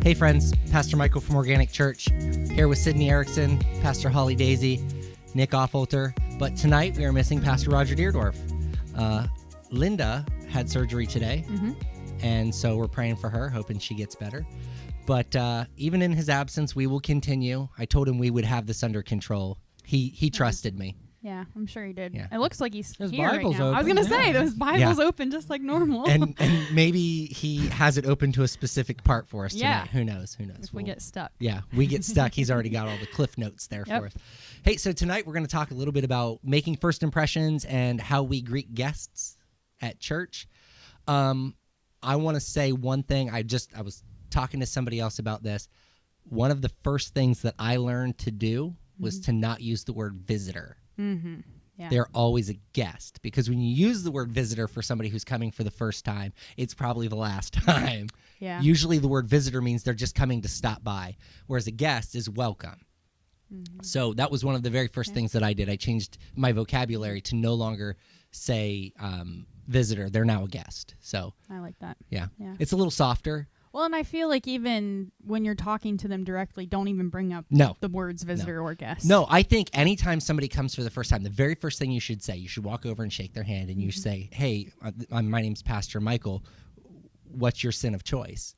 Hey friends, Pastor Michael from Organic Church, here with Sydney Erickson, Pastor Holly Daisy, Nick Offolter, but tonight we are missing Pastor Roger Deerdorf. Linda had surgery today, and so we're praying for her, hoping she gets better. But even in his absence, we will continue. I told him we would have this under control. He trusted me. Yeah, I'm sure he did. Yeah. It looks like he's His here Bible's right now. open. I was going to say, those Bible's open just like normal. And maybe he has it open to a specific part for us tonight. Yeah. Who knows? if we get stuck. Yeah, we get stuck. He's already got all the cliff notes there for us. Hey, so tonight we're going to talk a little bit about making first impressions and how we greet guests at church. I want to say one thing. I was talking to somebody else about this. One of the first things that I learned to do was to not use the word visitor. Mm-hmm. Yeah. They're always a guest, because when you use the word visitor for somebody who's coming for the first time, it's probably the last time. Yeah. Usually the word visitor means they're just coming to stop by, whereas a guest is welcome. So that was one of the very first things that I did. I changed my vocabulary to no longer say visitor. They're now a guest. So I like that. yeah, Yeah. it's a little softer. Well, and I feel like even when you're talking to them directly, don't even bring up the words visitor or guest. No, I think anytime somebody comes for the first time, the very first thing you should say, you should walk over and shake their hand, and you say, hey, my name's Pastor Michael. What's your sin of choice?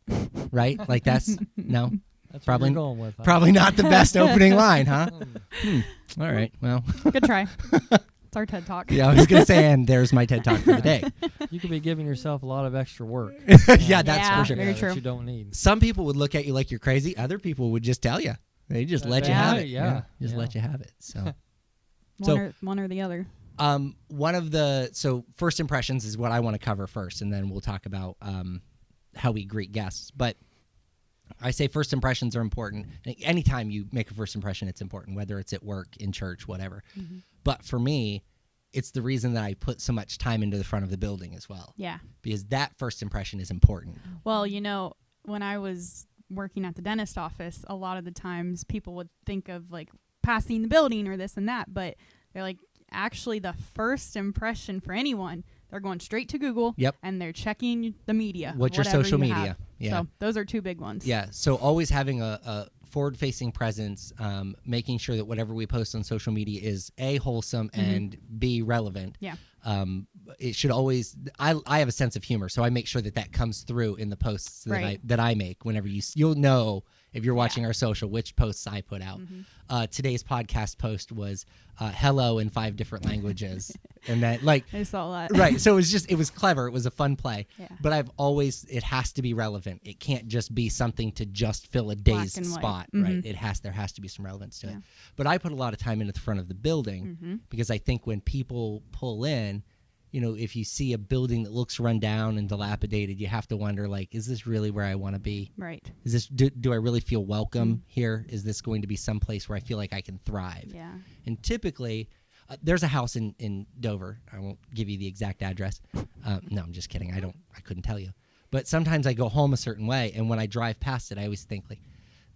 Right? Like that's, no? That's probably, what you're going with, huh? Probably not the best opening line, huh? All right, well. Good try. It's our TED Talk. Yeah, I was going to say, and there's my TED Talk for the day. You could be giving yourself a lot of extra work. Yeah, that's for sure. Very true. That you don't need. Some people would look at you like you're crazy. Other people would just tell you. They just let you have it. Yeah. Just let you have it. So, One or the other. So first impressions is what I want to cover first, and then we'll talk about how we greet guests. But I say first impressions are important. Anytime you make a first impression, it's important, whether it's at work, in church, whatever. But for me, it's the reason that I put so much time into the front of the building as well. Yeah. Because that first impression is important. Well, when I was working at the dentist office, a lot of the times people would think of like passing the building or this and that, but they're like, actually the first impression for anyone, they're going straight to Google and they're checking the media. What's your social media? Have. Yeah. So those are two big ones. Yeah. So always having a forward-facing presence, making sure that whatever we post on social media is A, wholesome, and B, relevant. Yeah. It should always. I have a sense of humor, so I make sure that comes through in the posts that I make. Whenever you'll know if you're watching our social which posts I put out. Today's podcast post was hello in 5 different languages, and that I saw that. right. So it was clever. It was a fun play. Yeah. But it has to be relevant. It can't just be something to just fill a day's spot, right? There has to be some relevance to it. But I put a lot of time into the front of the building because I think when people pull in, if you see a building that looks run down and dilapidated, you have to wonder, like, is this really where I want to be? Right. Is this do I really feel welcome here? Is this going to be someplace where I feel like I can thrive? Yeah. And typically, there's a house in Dover. I won't give you the exact address. No, I'm just kidding. I couldn't tell you. But sometimes I go home a certain way, and when I drive past it, I always think, like,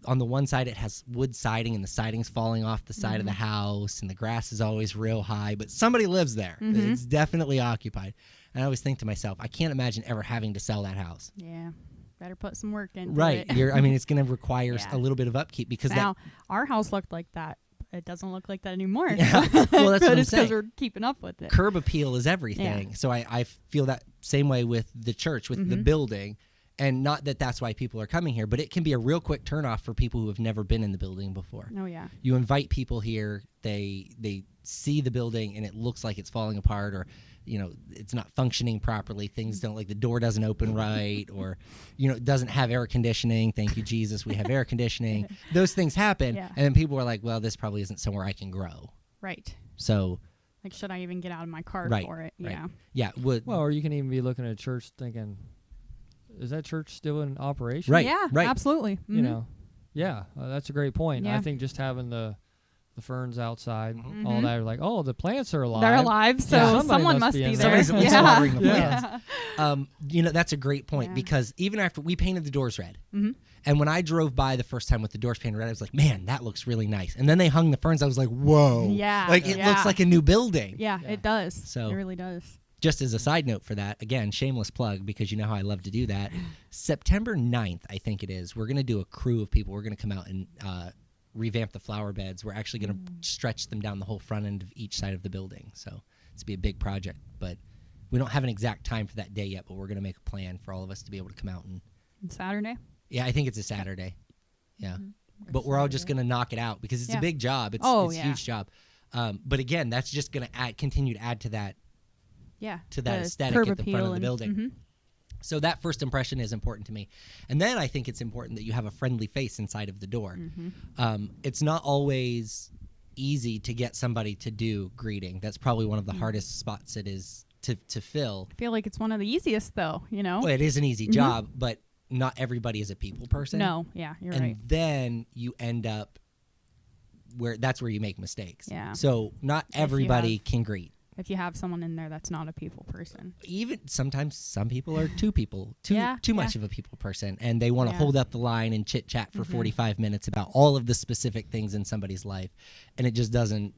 on the one side it has wood siding, and the siding's falling off the side of the house, and the grass is always real high, but somebody lives there. It's definitely occupied. And I always think to myself, I can't imagine ever having to sell that house. Yeah. Better put some work into right. it. It's going to require a little bit of upkeep because now our house looked like that. It doesn't look like that anymore. Yeah. Well, that's what I'm saying. Because we're keeping up with it. Curb appeal is everything. Yeah. So I feel that same way with the church, with the building. And not that that's why people are coming here, but it can be a real quick turnoff for people who have never been in the building before. Oh, yeah. You invite people here, they see the building, and it looks like it's falling apart, or it's not functioning properly. Things don't, like, the door doesn't open right, or it doesn't have air conditioning. Thank you, Jesus, we have air conditioning. Those things happen, and then people are like, well, this probably isn't somewhere I can grow. Right. So, like, should I even get out of my car for it? Right. Yeah. Yeah. Well, or you can even be looking at a church thinking, is that church still in operation? Right. Yeah, right. Absolutely. That's a great point. Yeah. I think just having the ferns outside, all that, are like, oh, the plants are alive. They're alive, so someone must be there. Somebody's at least watering the plants. Yeah. That's a great point because even after we painted the doors red, and when I drove by the first time with the doors painted red, I was like, man, that looks really nice. And then they hung the ferns. I was like, whoa. Yeah. Like, it looks like a new building. Yeah, it does. So, it really does. just as a side note for that, again, shameless plug because you know how I love to do that. September 9th, I think it is, we're going to do a crew of people. We're going to come out and revamp the flower beds. We're actually going to stretch them down the whole front end of each side of the building. So it's be a big project, but we don't have an exact time for that day yet, but we're going to make a plan for all of us to be able to come out. And Saturday? yeah, I think it's a Saturday. Yeah. Mm-hmm. But we're all just going to knock it out because it's a big job. It's a huge job. But again, that's just going to continue to add to that aesthetic at the front of the building. So that first impression is important to me. And then I think it's important that you have a friendly face inside of the door. It's not always easy to get somebody to do greeting. That's probably one of the hardest spots it is to fill. I feel like it's one of the easiest, though, you know? Well, it is an easy job, but not everybody is a people person. No, yeah, you're right. And then you end up that's where you make mistakes. Yeah. So not everybody can greet. If you have someone in there that's not a people person. Even sometimes some people are too much of a people person, and they want to hold up the line and chit chat for 45 minutes about all of the specific things in somebody's life, and it just doesn't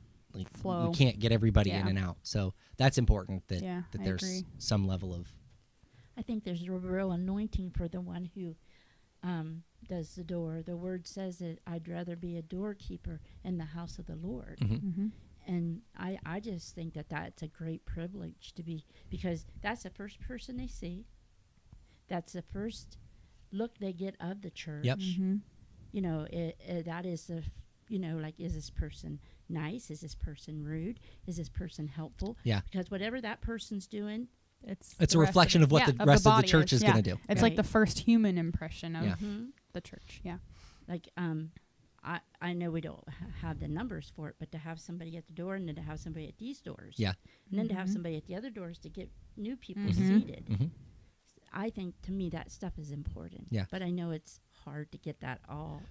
flow. You can't get everybody in and out. So that's important that there's some level of. I think there's a real anointing for the one who does the door. The word says that I'd rather be a doorkeeper in the house of the Lord. And I just think that that's a great privilege to be, because that's the first person they see. That's the first look they get of the church. Yep. You know, that is the, you know, like, is this person nice? Is this person rude? Is this person helpful? Yeah. Because whatever that person's doing, it's a reflection of what the rest of the church is going to do. It's like the first human impression of the church. Yeah. Like, I know we don't have the numbers for it, but to have somebody at the door and then to have somebody at these doors. Yeah. And then to have somebody at the other doors to get new people seated. I think, to me, that stuff is important. Yeah. But I know it's hard to get that all.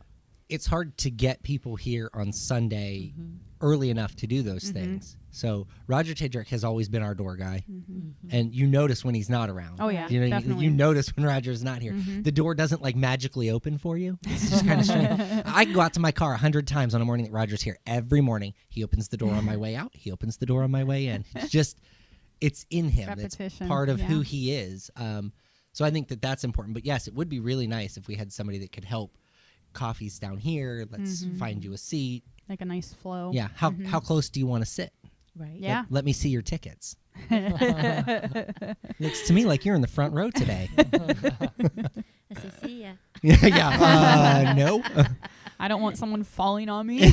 It's hard to get people here on Sunday early enough to do those things. So Roger Tedrick has always been our door guy, and you notice when he's not around. Oh yeah, you know, definitely. you notice when Roger's not here. The door doesn't like magically open for you. It's just kind of strange. I go out to my car 100 times on a morning that Roger's here. Every morning he opens the door on my way out. He opens the door on my way in. It's just, it's in him. Repetition. It's part of who he is. So I think that that's important. But yes, it would be really nice if we had somebody that could help. Coffee's down here. Let's find you a seat. Like a nice flow. Yeah. How close do you want to sit? Right. Yeah. Let me see your tickets. Looks to me like you're in the front row today. I say, see ya. Yeah. No. I don't want someone falling on me.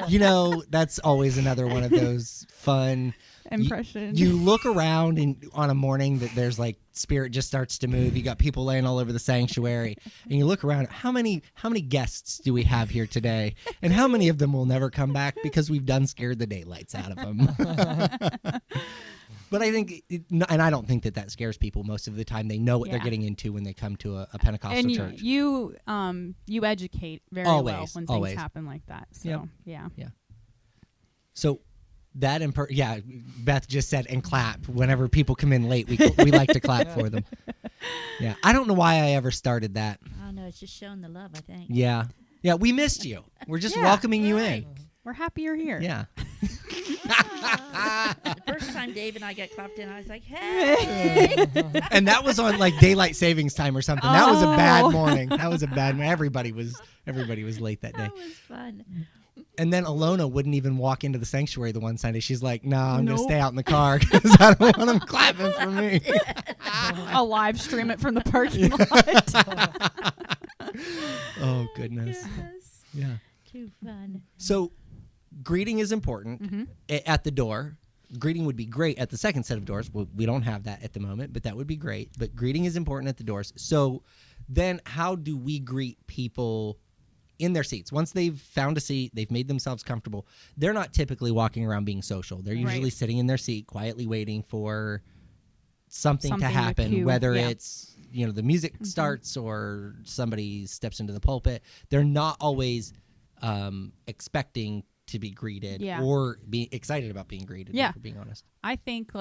You know, that's always another one of those fun impression. You look around and on a morning that there's like spirit just starts to move. You got people laying all over the sanctuary, and you look around. How many guests do we have here today? And how many of them will never come back because we've done scared the daylights out of them? But I think, and I don't think that scares people. Most of the time, they know what they're getting into when they come to a Pentecostal church. You educate very well when things happen like that. So yeah. So that Beth just said and clap whenever people come in late. We like to clap for them. Yeah, I don't know why I ever started that. I don't know. It's just showing the love, I think. Yeah, we missed you. We're just welcoming you in. We're happy you're here. Yeah. The first time Dave and I got clapped in, I was like, hey. And that was on like daylight savings time or something. That was a bad morning. Everybody was late that day. That was fun. And then Alona wouldn't even walk into the sanctuary the one Sunday. She's like, no, I'm going to stay out in the car because I don't want them clapping for me. I'll live stream it from the parking lot. Oh, goodness. Yes. Yeah. Too fun. So greeting is important at the door. Greeting would be great at the second set of doors. Well, we don't have that at the moment, but that would be great. But greeting is important at the doors. So then how do we greet people in their seats? Once they've found a seat, they've made themselves comfortable, they're not typically walking around being social. They're usually sitting in their seat, quietly waiting for something to happen, whether it's, the music starts or somebody steps into the pulpit. They're not always expecting to be greeted or be excited about being greeted, if we're being honest. I think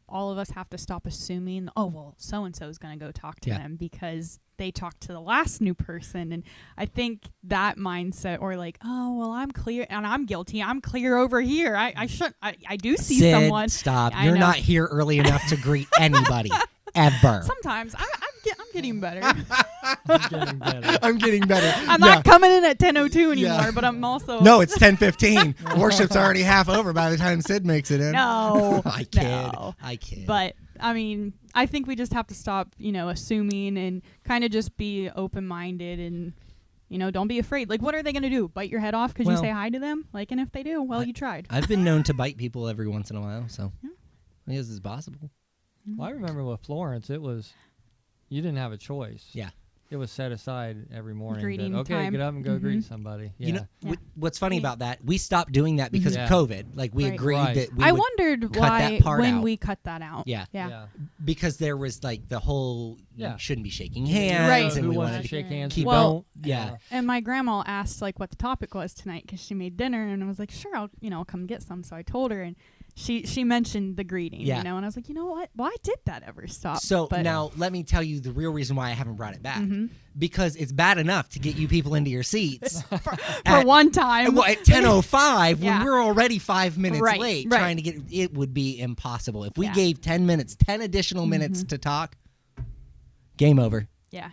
all of us have to stop assuming, oh, well, so-and-so is going to go talk to Yeah. them because they talked to the last new person. And I think that mindset, or like, oh, well, I'm clear and I'm guilty. I'm clear over here. I shouldn't. I do see Sid, someone. stop. I You're know. not here early enough to greet anybody ever. Sometimes I'm getting better. I'm getting better. I'm getting better. I'm not coming in at 10:02 anymore, Yeah. but I'm also No, it's 10:15. Worship's already half over by the time Sid makes it in. no. I kid. No. I kid. But I mean, I think we just have to stop, assuming and kind of just be open-minded and, don't be afraid. Like, what are they going to do? Bite your head off because you Well, say hi to them? Like, and if they do, well, you tried. I've been known to bite people every once in a while, so Yeah. I guess it's possible. Well, I remember with Florence, it was you didn't have a choice. Yeah. It was set aside every morning. Greeting that, okay, time. get up and go Mhm. greet somebody. Yeah. You know, Yeah. what's funny about that? We stopped doing that because Mhm. of COVID. Like we Right. agreed Right. that we I would, wondered cut why that part when out. we cut that out. Yeah. Yeah. because there was like the whole Yeah. you shouldn't be shaking hands, Right. and Who we wants wanted to to shake hands? keep who Well, don't? yeah. And my grandma asked like what the topic was tonight because she made dinner, and I was like, sure, I'll come get some. So I told her, and she mentioned the greeting, Yeah. and I was like, you know what? Why did that ever stop? So But- now let me tell you the real reason why I haven't brought it back. Mhm. Because it's bad enough to get you people into your seats for one time. at 10:05 Yeah. when we're already 5 minutes Right, late right. trying to get it would be impossible. If we Yeah. gave 10 minutes, 10 additional minutes Mhm. to talk, game over. Yeah.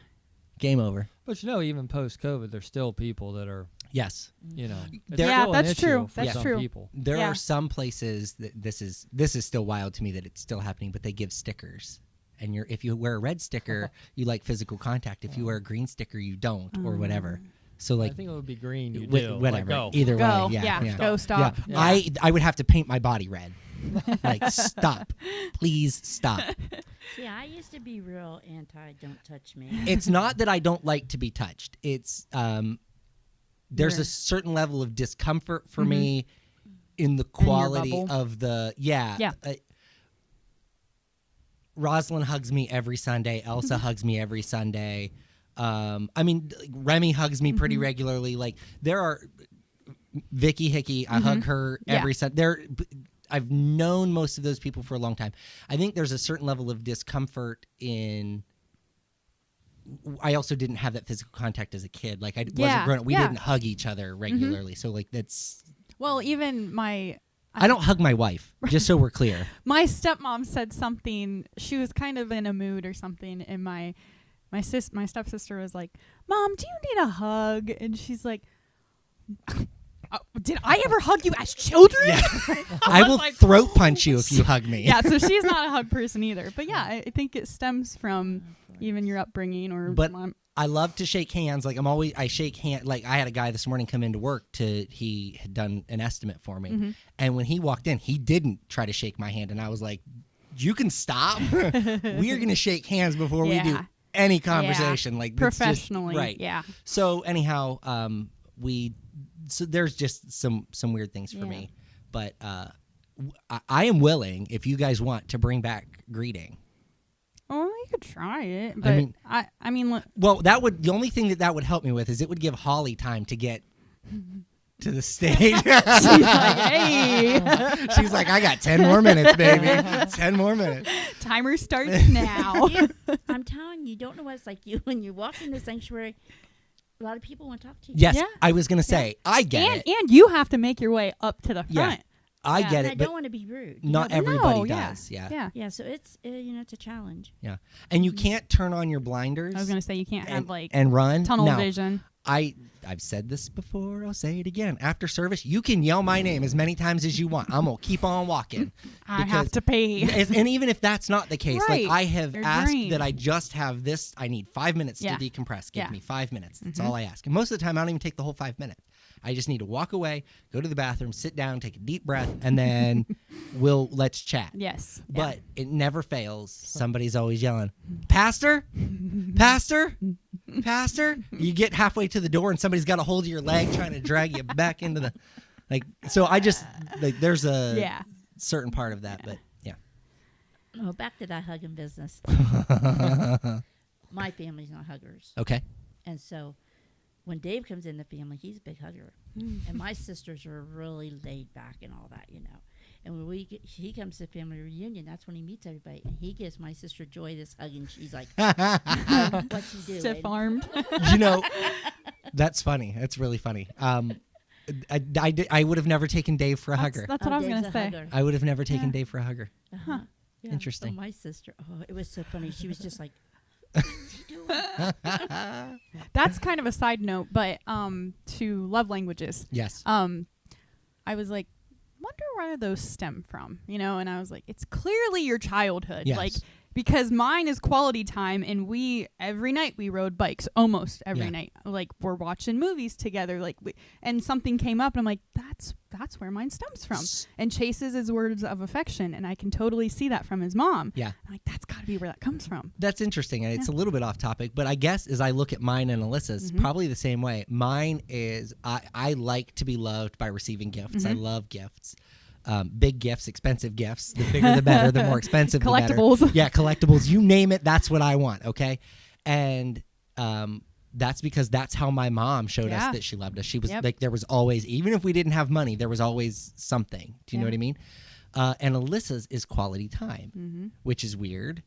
Game over. But even post COVID, there's still people that are, Yes. it's Yeah, still an that's issue true. for That's some true. people. There Yeah. are some places that this is still wild to me that it's still happening, but they give stickers. And if you wear a red sticker, you like physical contact. If you wear a green sticker, you don't, or whatever. So I like think it would be green. You wh- do. whatever. Like, go. Either Go. way, yeah. Go stop. Yeah. Yeah. I would have to paint my body red. Like stop, please stop. See, I used to be real anti "don't touch me." It's not that I don't like to be touched. It's there's You're- a certain level of discomfort for Mhm. me in the quality bubble. of the Yeah. Rosalind hugs me every Sunday. Elsa hugs me every Sunday. I mean, Remy hugs me pretty regularly. Like there are Vicky Hickey. I hug her Yeah. every Sunday. I've known most of those people for a long time. I think there's a certain level of discomfort in. I also didn't have that physical contact as a kid. Like I wasn't Yeah, grown up. We yeah. didn't hug each other regularly. So like that's. Well, even I don't hug my wife. Just so we're clear. my stepmom said something. She was kind of in a mood or something, and my stepsister was like, "Mom, do you need a hug?" And she's like, "Did I ever hug you as children?" Yeah. I was will like, throat punch you if you hug me. Yeah, so she's not a hug person either. But yeah, I think it stems from even your upbringing or. But I love to shake hands. Like I shake hand. Like I had a guy this morning come into work he had done an estimate for me. Mm-hmm. And when he walked in, he didn't try to shake my hand. And I was like, you can stop. We are going to shake hands before we do Yeah. any conversation. Like that's just- professionally, right. yeah. So anyhow, so there's just some weird things for Yeah. me, but I am willing, if you guys want, to bring back greeting. Oh, you could try it, but I mean, Well, the only thing that would help me with is it would give Holly time to get to the stage. she's like, hey, She's like, I got 10 more minutes, baby. 10 more minutes. timer starts now. Yeah, I'm telling you, don't know what it's like. When you walk in the sanctuary, a lot of people want to talk to you. Yes, Yeah. I was going to say, I get it. And you have to make your way up to the Yeah. front. I Yeah. get And I it, don't but want to be rude. not but everybody No, yeah. does. Yeah. Yeah. Yeah, so it's it's a challenge. Yeah. And you can't turn on your blinders I was gonna say you can't have and, like and run. tunnel Now, vision. I've said this before. I'll say it again. After service, you can yell my name as many times as you want. I'm gonna keep on walking. I have to pee. And even if that's not the case, Right. like I have You're asked drained. that I just have this. I need 5 minutes Yeah. to decompress. Give Yeah. me 5 minutes. That's Mhm. all I ask. And most of the time, I don't even take the whole 5 minutes. I just need to walk away, go to the bathroom, sit down, take a deep breath, and then let's chat. Yes. But it never fails. Somebody's always yelling, Pastor, Pastor, Pastor. You get halfway to the door and somebody's got a hold of your leg trying to drag you back into the so I just there's a Yeah. certain part of that, but yeah. Oh, back to that hugging business. My family's not huggers. Okay. And so when Dave comes in the family, he's a big hugger. And my sisters are really laid back and all that, And when he comes to family reunion, that's when he meets everybody. And he gives my sister Joy this hug, and she's like, "What's he doing?" Stiff-armed. That's funny. That's really funny. I would have never taken Dave for a hugger. That's what I was Dave's going to a say. hugger. I would have never taken Yeah. Dave for a hugger. Uh-huh. Yeah. Interesting. So my sister, it was so funny. She was just like, "What's he doing?" That's kind of a side note, but to love languages. Yes. I was like, wonder where those stem from, and I was like, it's clearly your childhood. Yes. Like, because mine is quality time, and every night we rode bikes, almost every Yeah. night. Like, we're watching movies together, and something came up, and I'm like, that's where mine stems from. And Chase's is words of affection, and I can totally see that from his mom. Yeah. I'm like, that's got to be where that comes from. That's interesting, and it's Yeah. a little bit off topic, but I guess as I look at mine and Alyssa's, Mhm. probably the same way. Mine is I like to be loved by receiving gifts. I Mhm. love gifts. Big gifts, expensive gifts. The bigger the better, the more expensive the better. Collectibles. Yeah, collectibles. You name it, that's what I want, okay? And that's because that's how my mom showed Yeah. us that she loved us. She was Yep. like, there was always, even if we didn't have money, there was always something. Do you know Yeah. what I mean? And Alyssa's is quality time, Mm-hmm. which is weird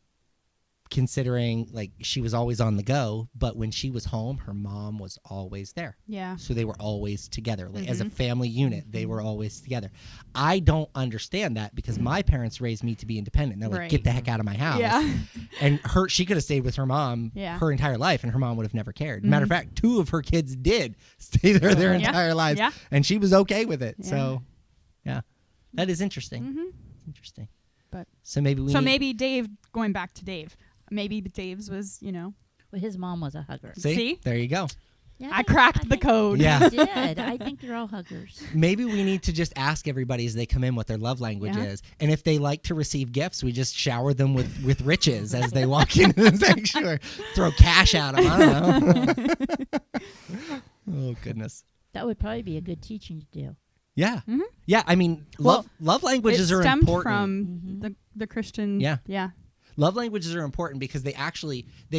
considering like she was always on the go, but when she was home, her mom was always there. Yeah. So they were always together. Like as a Mhm. family unit, they were always together. I don't understand that because my parents raised me to be independent. They're like, Right. get the heck out of my house. Yeah. And she could have stayed with her mom Yeah. her entire life, and her mom would have never cared. Matter of Mhm. fact, 2 of her kids did stay there their Yeah. entire lives, Yeah. and she was okay with it. Yeah. So, yeah, that is interesting. Mm-hmm. Interesting. But- so maybe we So need- maybe Dave, going back to Dave, maybe Dave's was, Well, his mom was a hugger. See? there you go. Yeah, I cracked the think code. Yeah. you did. I think they're all huggers. Maybe we need to just ask everybody as they come in what their love language Yeah. is, and if they like to receive gifts, we just shower them with riches as they walk into the sanctuary. Throw cash at them. I don't know. Oh goodness. That would probably be a good teaching to do. Yeah. Mhm. Yeah. I mean, Well, love languages it are stemmed important. from Mhm. the Christian. Yeah. Yeah. Love languages are important because they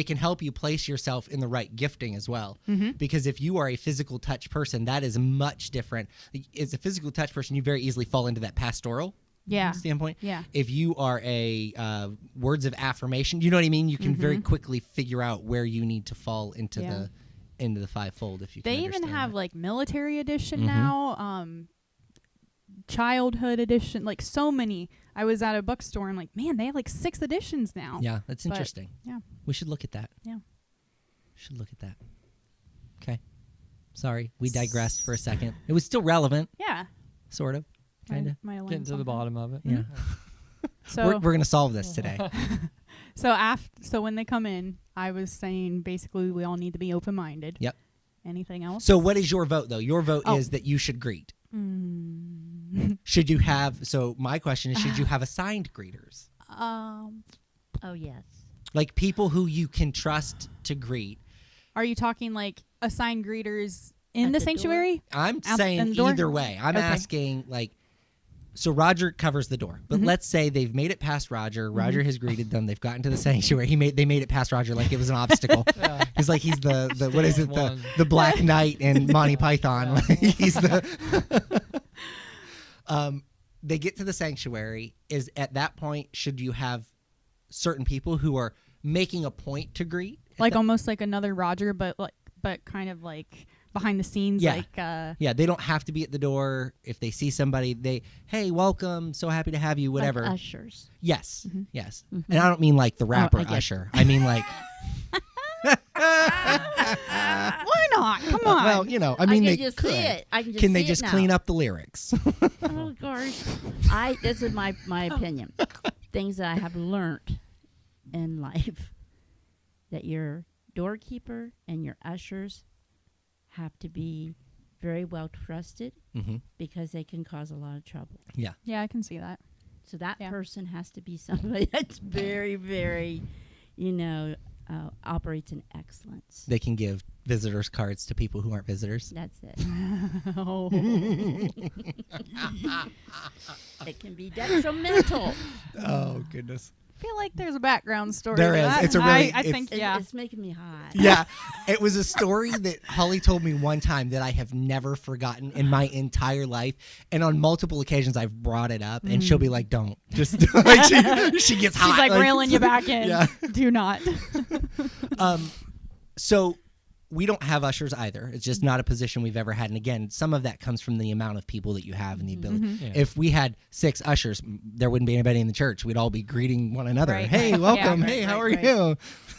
can help you place yourself in the right gifting as well. Mm-hmm. Because if you are a physical touch person, that is much different. As a physical touch person, you very easily fall into that pastoral Yeah. standpoint. Yeah. If you are a words of affirmation, you know what I mean? You can very Mhm. quickly figure out where you need to fall into Yeah. the fivefold if you can They even understand have that. like military edition Mhm. now, childhood edition, like so many. I was at a bookstore and like, man, they have like 6 editions now. Yeah, that's But, interesting. yeah. We should look at that. Yeah. Should look at that. Okay. Sorry, we digressed for a second. It was still relevant, Yeah. sort of, kind of. Might have Getting learned to the something. bottom of it. Yeah. So We're going to solve this today. so when they come in, I was saying basically we all need to be open-minded. Yep. Anything else? So what is your vote, though? Your vote Oh. is that you should greet. Mm. Should you have, so my question is, should you have assigned greeters? Oh, yes. Like people who you can trust to greet. Are you talking like assigned greeters in At the the sanctuary? I'm Out in saying the door? either way. I'm Okay. asking, like, so Roger covers the door, but Mhm. let's say they've made it past Roger. Mm-hmm. Roger has greeted them. They've gotten to the sanctuary. They made it past Roger like it was an obstacle. Yeah. He's like he's the what is it One. the Black Knight in Monty Python. Yeah. Like, he's the. They get to the sanctuary. Is at that point should you have certain people who are making a point to greet? Like almost like another Roger, but kind of like behind the scenes. Yeah. Like Yeah, they don't have to be at the door. If they see somebody, hey, welcome, so happy to have you, whatever. Like ushers. Yes, Mhm. yes. Mhm. And I don't mean like the rapper I get Usher. I mean like. why not? Come on. Well, you know, I mean I they can just could. see it. I can just Can they see just it now. clean up the lyrics? Oh gosh, this is my opinion. Things that I have learned in life, that your doorkeeper and your ushers have to be very well trusted Mm-hmm. because they can cause a lot of trouble. Yeah, I can see that. So that Yeah. person has to be somebody that's very, very, operates in excellence. They can give visitors cards to people who aren't visitors. That's it. Oh. It can be detrimental. Oh goodness. feel like there's a background story. There to is. that. It's a really- I it's- think, yeah. It's making me hot. Yeah, it was a story that Holly told me one time that I have never forgotten in my entire life, and on multiple occasions I've brought it up, and she'll be like, "Don't," just like she gets hot. She's like reeling you back in. Yeah. Do not. So we don't have ushers either. It's just not a position we've ever had. And again, some of that comes from the amount of people that you have in the ability. Yeah. If we had 6 ushers, there wouldn't be anybody in the church. We'd all be greeting one another. Right. Hey, Yeah, welcome. right, Hey, how are right. you?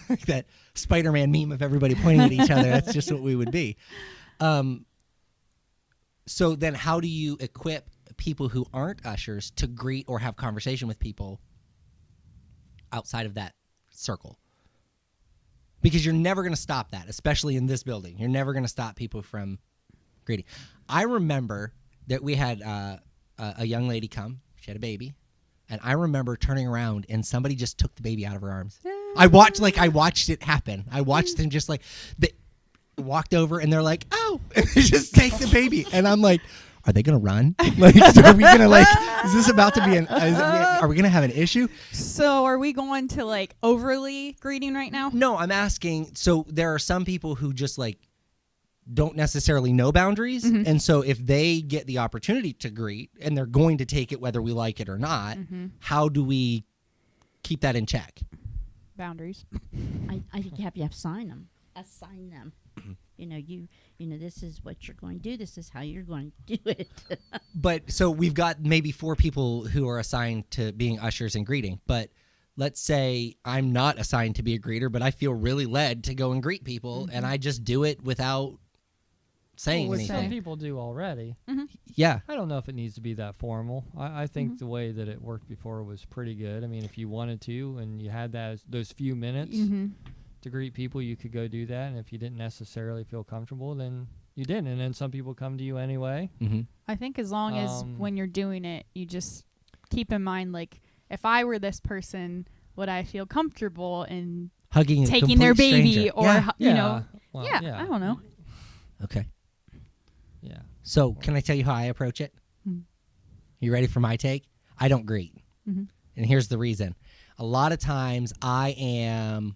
Like that Spider-Man meme of everybody pointing at each other. That's just what we would be. So then how do you equip people who aren't ushers to greet or have conversation with people outside of that circle? Because you're never going to stop that, especially in this building. You're never going to stop people from greeting. I remember that we had a young lady come. She had a baby. And I remember turning around and somebody just took the baby out of her arms. I watched it happen. I watched them just like, they walked over and they're like, oh, and they just take the baby. And I'm like, are they going to run? Like, are we going to like, is this about to be are we going to have an issue? So are we going to like overly greeting right now? No, I'm asking. So there are some people who just like don't necessarily know boundaries. And so if they get the opportunity to greet and they're going to take it whether we like it or not, how do we keep that in check? Boundaries. I think you have to assign them. Assign them. You know, this is what you're going to do. This is how you're going to do it. But so we've got maybe 4 people who are assigned to being ushers and greeting. But let's say I'm not assigned to be a greeter, but I feel really led to go and greet people, and I just do it without saying Which some anything. people do already. Yeah. I don't know if it needs to be that formal. I think the way that it worked before was pretty good. I mean, if you wanted to and you had those few minutes to greet people, you could go do that. And if you didn't necessarily feel comfortable, then you didn't. And then some people come to you anyway. I think as long as when you're doing it, you just keep in mind, like, if I were this person, would I feel comfortable in Hugging a taking their complete baby stranger. or, Yeah. you know? Well, Yeah, I don't know. Okay. Yeah. So can I tell you how I approach it? You ready for my take? I don't greet. And here's the reason. A lot of times I am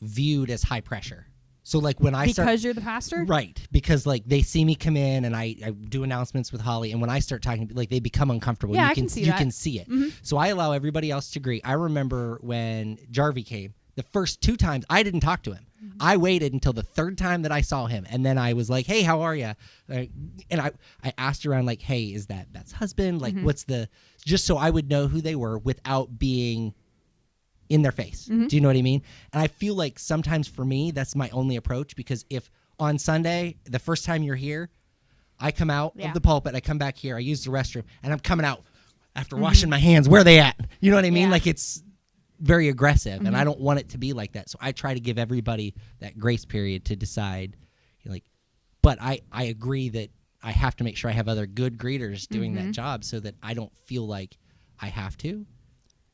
viewed as high pressure. So like when I start... Because you're the pastor? Right. Because like they see me come in and I do announcements with Holly, and when I start talking, like they become uncomfortable. Yeah, you I can see you that. can see it. So I allow everybody else to greet. I remember when Jarvie came, the first 2 times I didn't talk to him. I waited until the 3rd time that I saw him, and then I was like, "Hey, how are you?" And I asked around like, "Hey, is that's husband? Like, what's the?" Just so I would know who they were without being in their face. Do you know what I mean? And I feel like sometimes for me, that's my only approach, because if on Sunday, the first time you're here, I come out of the pulpit, I come back here, I use the restroom, and I'm coming out after washing my hands. Where are they at? You know what I mean? Yeah. Like it's very aggressive, and I don't want it to be like that. So I try to give everybody that grace period to decide, like, but I agree that I have to make sure I have other good greeters doing that job so that I don't feel like I have to,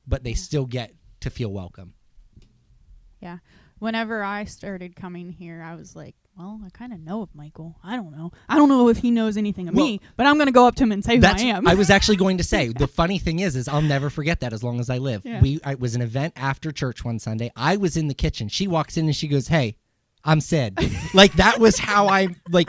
but they still get to feel welcome. Yeah. Whenever I started coming here, I was like, well, I kind of know of Michael. I don't know. I don't know if he knows anything of me, but I'm going to go up to him and say who I am. I was actually going to say, the funny thing is I'll never forget that as long as I live. Yeah. It was an event after church one Sunday. I was in the kitchen. She walks in and she goes, "Hey, I'm Sid." Like that was how I like,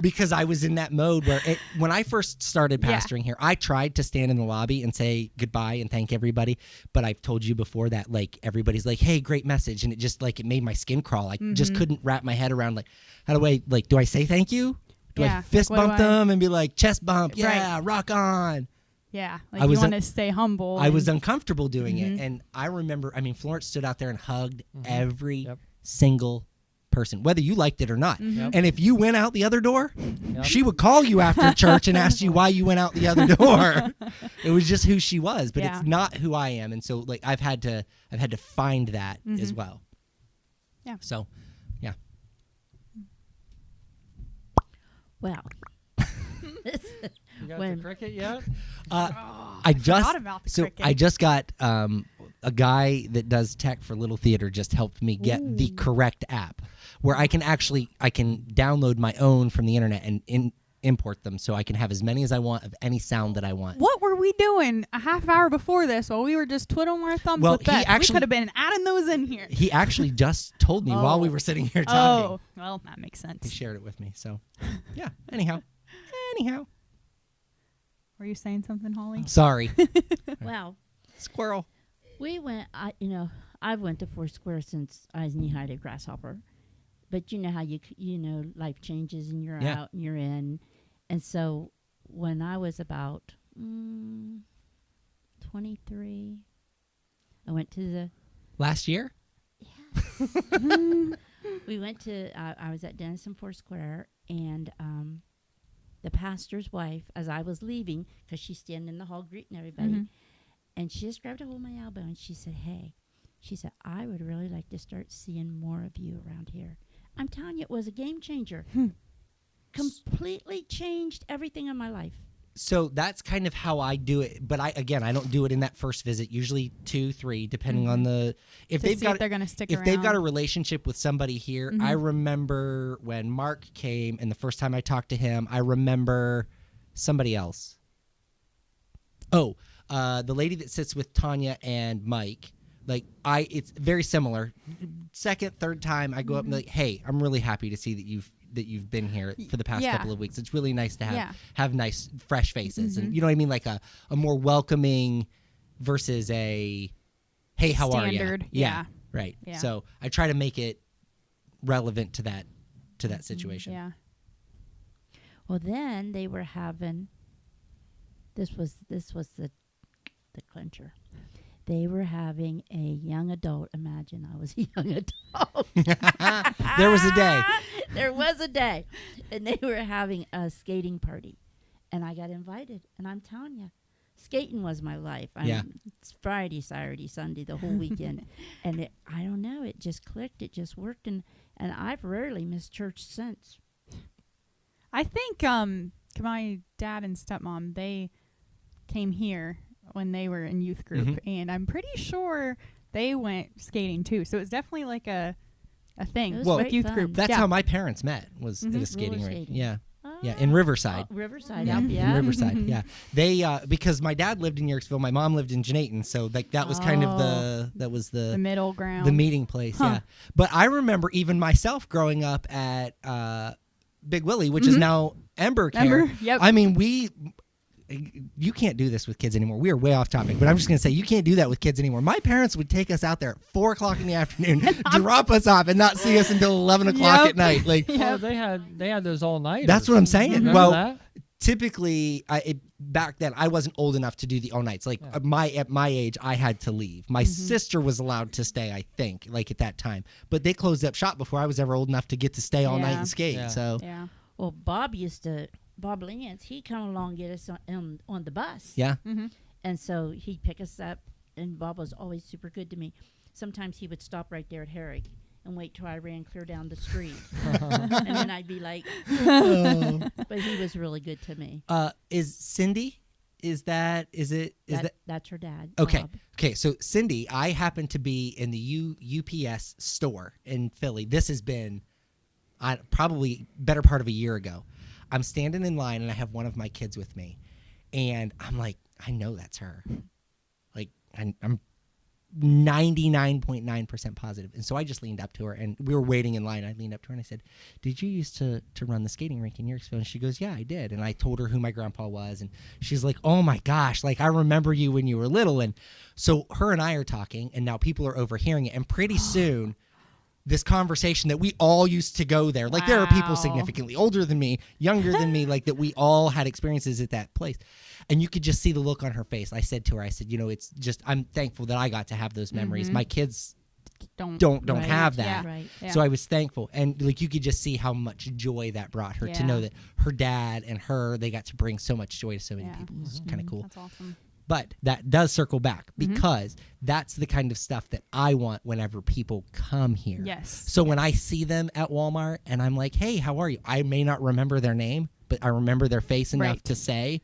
because I was in that mode where when I first started pastoring here, I tried to stand in the lobby and say goodbye and thank everybody. But I've told you before that like everybody's like, "Hey, great message," and it just like it made my skin crawl. I just couldn't wrap my head around like, how do I like? Do I say thank you? Do I fist bump them and be like chest bump? Yeah, rock on. Yeah, like I you was want to stay humble. I was uncomfortable doing it, and I remember. I mean, Florence stood out there and hugged every single person, whether you liked it or not. And if you went out the other door, she would call you after church and ask you why you went out the other door. It was just who she was, but it's not who I am. And so like I've had to find that as well. Yeah. So, yeah. Well, You got the cricket yet? I just forgot about the cricket. I just got a guy that does tech for Little Theater just helped me get the correct app where I can download my own from the internet and import them so I can have as many as I want of any sound that I want. What were we doing a half hour before this while we were just twiddling our thumbs with Beth? We could have been adding those in here. He actually just told me while we were sitting here talking. Oh, well, that makes sense. He shared it with me. So, yeah. Anyhow. Were you saying something, Holly? Sorry. Well, Squirrel. we went. I've went to Foursquare since I was knee-high to Grasshopper, but you know how life changes and you're out and you're in, and so when I was about 23, I went to the Last year? we went to. I was at Denison Foursquare, and the pastor's wife, as I was leaving, because she's standing in the hall greeting everybody, and she just grabbed a hold of my elbow and she said, "Hey," she said, "I would really like to start seeing more of you around here." I'm telling you, it was a game changer. Completely changed everything in my life. So that's kind of how I do it, but I don't do it in that first visit. Usually 2, 3, depending on if they've got they're going to stick around. If they've got a relationship with somebody here. I remember when Mark came, and the first time I talked to him, I remember somebody else. Oh, the lady that sits with Tanya and Mike. It's very similar. Second, third time, I go up and be like, "Hey, I'm really happy to see that you've been here for the past couple of weeks. It's really nice to have nice, fresh faces." And you know what I mean? Like a more welcoming versus a, "Hey, how Standard, are you?" Yeah. Right. Yeah. So I try to make it relevant to that situation. Yeah. Well, then they were having, this was the clincher. They were having a young adult. Imagine I was a young adult. There was a day. There was a day. And they were having a skating party. And I got invited. And I'm telling you, skating was my life. It's Friday, Saturday, Sunday, the whole weekend. And I don't know, it just clicked. It just worked. And I've rarely missed church since. I think my dad and stepmom, they came here when they were in youth group, and I'm pretty sure they went skating too. So it's definitely like a thing with youth fun. group. That's how my parents met, was at a skating Roller rink. skating. Yeah. Yeah, in Riverside. Riverside, in Riverside. Yeah, they because my dad lived in Yorksville, my mom lived in Genayton, so that was kind of the middle ground, the meeting place. Yeah, but I remember even myself growing up at Big Willie, which is now Ember Care. Yep. I mean, you can't do this with kids anymore. We are way off topic, but I'm just going to say you can't do that with kids anymore. My parents would take us out there at 4 o'clock in the afternoon, drop us off, and not see us until 11 o'clock at night. Well, they had those all night. That's what I'm saying. Remember Well, that? typically, back then, I wasn't old enough to do the all nights. At my age, I had to leave. My sister was allowed to stay, I think, at that time. But they closed up shop before I was ever old enough to get to stay all night and skate. Yeah. So Well, Bob Lance, he'd come along and get us on the bus. Yeah. And so he'd pick us up, and Bob was always super good to me. Sometimes he would stop right there at Herrick and wait till I ran clear down the street. And then I'd be like, but he was really good to me. Is Cindy? That's her dad. Okay. Bob. Okay. So Cindy, I happen to be in the UPS store in Philly. This has been probably better part of a year ago. I'm standing in line and I have one of my kids with me, and I'm like, I know that's her. I'm 99.9% positive. And so I just leaned up to her, and we were waiting in line. I leaned up to her and I said, "Did you used to run the skating rink in Yorksville?" And she goes, "Yeah, I did." And I told her who my grandpa was, and she's like, "Oh my gosh, I remember you when you were little." And so her and I are talking, and now people are overhearing it, and pretty soon this conversation that we all used to go there. There are people significantly older than me, younger than me, that we all had experiences at that place. And you could just see the look on her face. I said to her, it's just, I'm thankful that I got to have those memories. My kids don't have that. Yeah. Right. Yeah. So I was thankful. And you could just see how much joy that brought her to know that her dad and her, they got to bring so much joy to so many people. It's kind of cool. That's awesome. But that does circle back because that's the kind of stuff that I want whenever people come here. Yes. So when I see them at Walmart and I'm like, "Hey, how are you?" I may not remember their name, but I remember their face enough to say,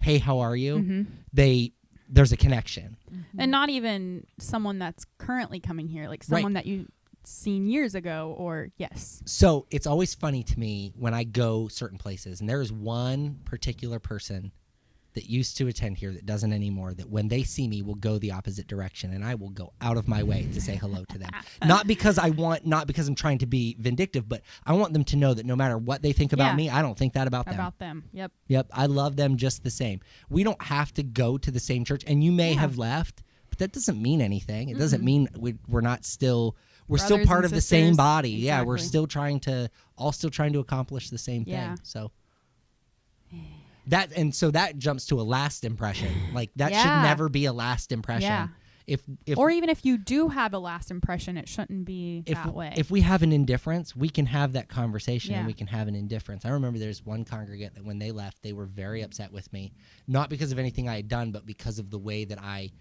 "Hey, how are you?" There's a connection. And not even someone that's currently coming here, someone that you seen years ago, or yes. So it's always funny to me when I go certain places, and there is one particular person that used to attend here that doesn't anymore, that when they see me will go the opposite direction, and I will go out of my way to say hello to them. Not because I'm trying to be vindictive, but I want them to know that no matter what they think about me, I don't think that about them. About them. Yep. Yep. I love them just the same. We don't have to go to the same church, and you may have left, but that doesn't mean anything. It doesn't mean we're not still, we're Brothers still part and of the same sisters. body. Yeah, we're Exactly. still trying to accomplish the same Yeah. thing. So so that jumps to a last impression. Like that should never be a last impression. Yeah. If Or even if you do have a last impression, it shouldn't be that way. If we have an indifference, we can have that conversation and Yeah. we can have an indifference. I remember there's one congregant that when they left, they were very upset with me, not because of anything I had done, but because of the way that I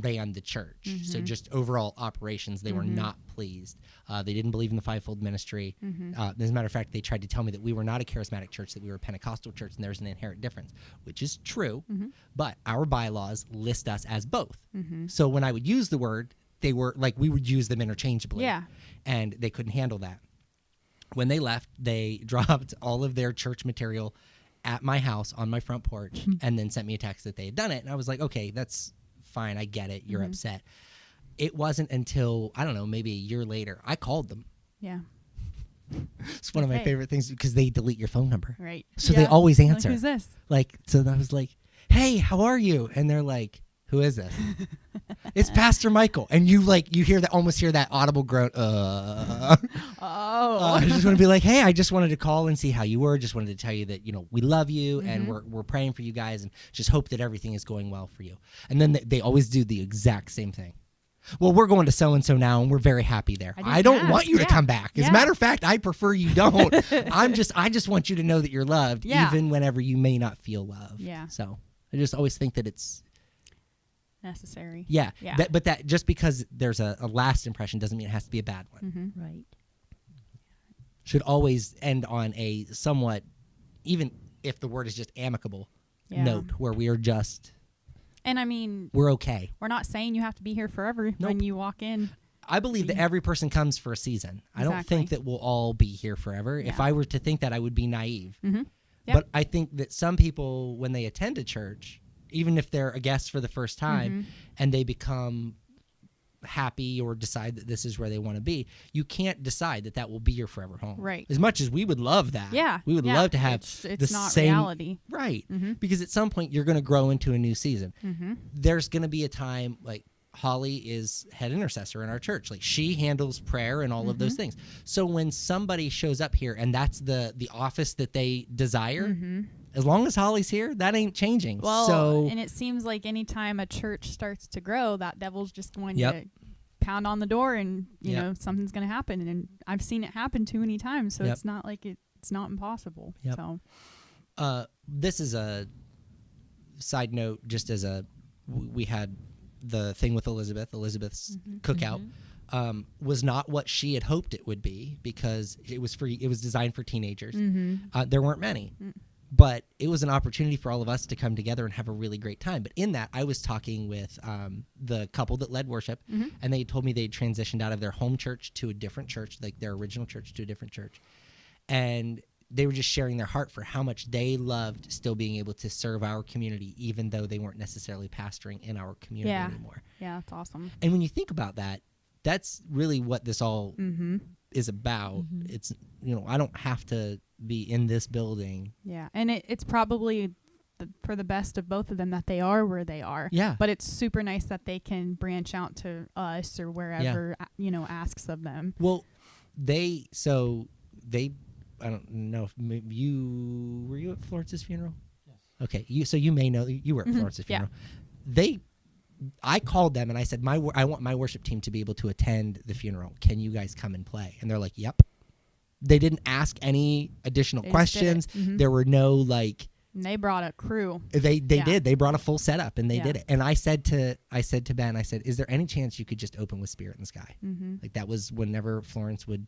ran the church. So just overall operations, they were not pleased. They didn't believe in the fivefold ministry. As a matter of fact, they tried to tell me that we were not a charismatic church, that we were a Pentecostal church, and there's an inherent difference, which is true. But our bylaws list us as both. So when I would use the word, they were like, we would use them interchangeably. Yeah. And they couldn't handle that. When they left, they dropped all of their church material at my house on my front porch and then sent me a text that they had done it. And I was like, okay, that's fine. I get it. You're upset. It wasn't until, I don't know, maybe a year later, I called them. Yeah. It's one of my favorite things because they delete your phone number. Right. So they always answer. Like, who's this? Like, so I was like, hey, how are you? And they're like, who is this? It's Pastor Michael. And you almost hear that audible groan. I just want to be like, hey, I just wanted to call and see how you were. Just wanted to tell you that, we love you and we're praying for you guys and just hope that everything is going well for you. And then they always do the exact same thing. Well, we're going to so-and-so now, and we're very happy there. I don't want you to come back. As a matter of fact, I prefer you don't. I just want you to know that you're loved, even whenever you may not feel love. Yeah. So I just always think that it's necessary. Yeah. Yeah. But that just because there's a last impression doesn't mean it has to be a bad one. Right. Should always end on a somewhat, even if the word is just amicable, note where we are just. And I mean, we're okay. We're not saying you have to be here forever when you walk in. I believe that every person comes for a season. I don't think that we'll all be here forever. Yeah. If I were to think that, I would be naive. Yep. But I think that some people, when they attend a church, even if they're a guest for the first time and they become happy or decide that this is where they want to be, you can't decide that will be your forever home. Right. As much as we would love that. Yeah. We would love to have it's the not same reality. Right. Because at some point you're going to grow into a new season. There's going to be a time, like Holly is head intercessor in our church. Like she handles prayer and all of those things. So when somebody shows up here and that's the office that they desire, as long as Holly's here, that ain't changing. Well, and it seems like anytime a church starts to grow, that devil's just going to pound on the door and, you know, something's going to happen. And I've seen it happen too many times. So it's not like it's not impossible. So this is a side note, just as we had the thing with Elizabeth's cookout. Was not what she had hoped it would be because it was designed for teenagers. There weren't many. But it was an opportunity for all of us to come together and have a really great time. But in that, I was talking with the couple that led worship, and they told me they'd transitioned out of their home church to a different church, like their original church to a different church. And they were just sharing their heart for how much they loved still being able to serve our community, even though they weren't necessarily pastoring in our community anymore. Yeah, that's awesome. And when you think about that, that's really what this all is about. It's, I don't have to be in this building. Yeah, and it's probably for the best of both of them that they are where they are. Yeah. But it's super nice that they can branch out to us or wherever, asks of them. Well, I don't know if maybe were you at Florence's funeral? Yes. Okay, you may know you were at Florence's funeral. I called them and I said, I want my worship team to be able to attend the funeral. Can you guys come and play? And they're like, yep. They didn't ask any additional questions. There were no And they brought a crew. They did. They brought a full setup and they did it. And I said to Ben, I said, is there any chance you could just open with Spirit in the Sky? Like that was whenever Florence would,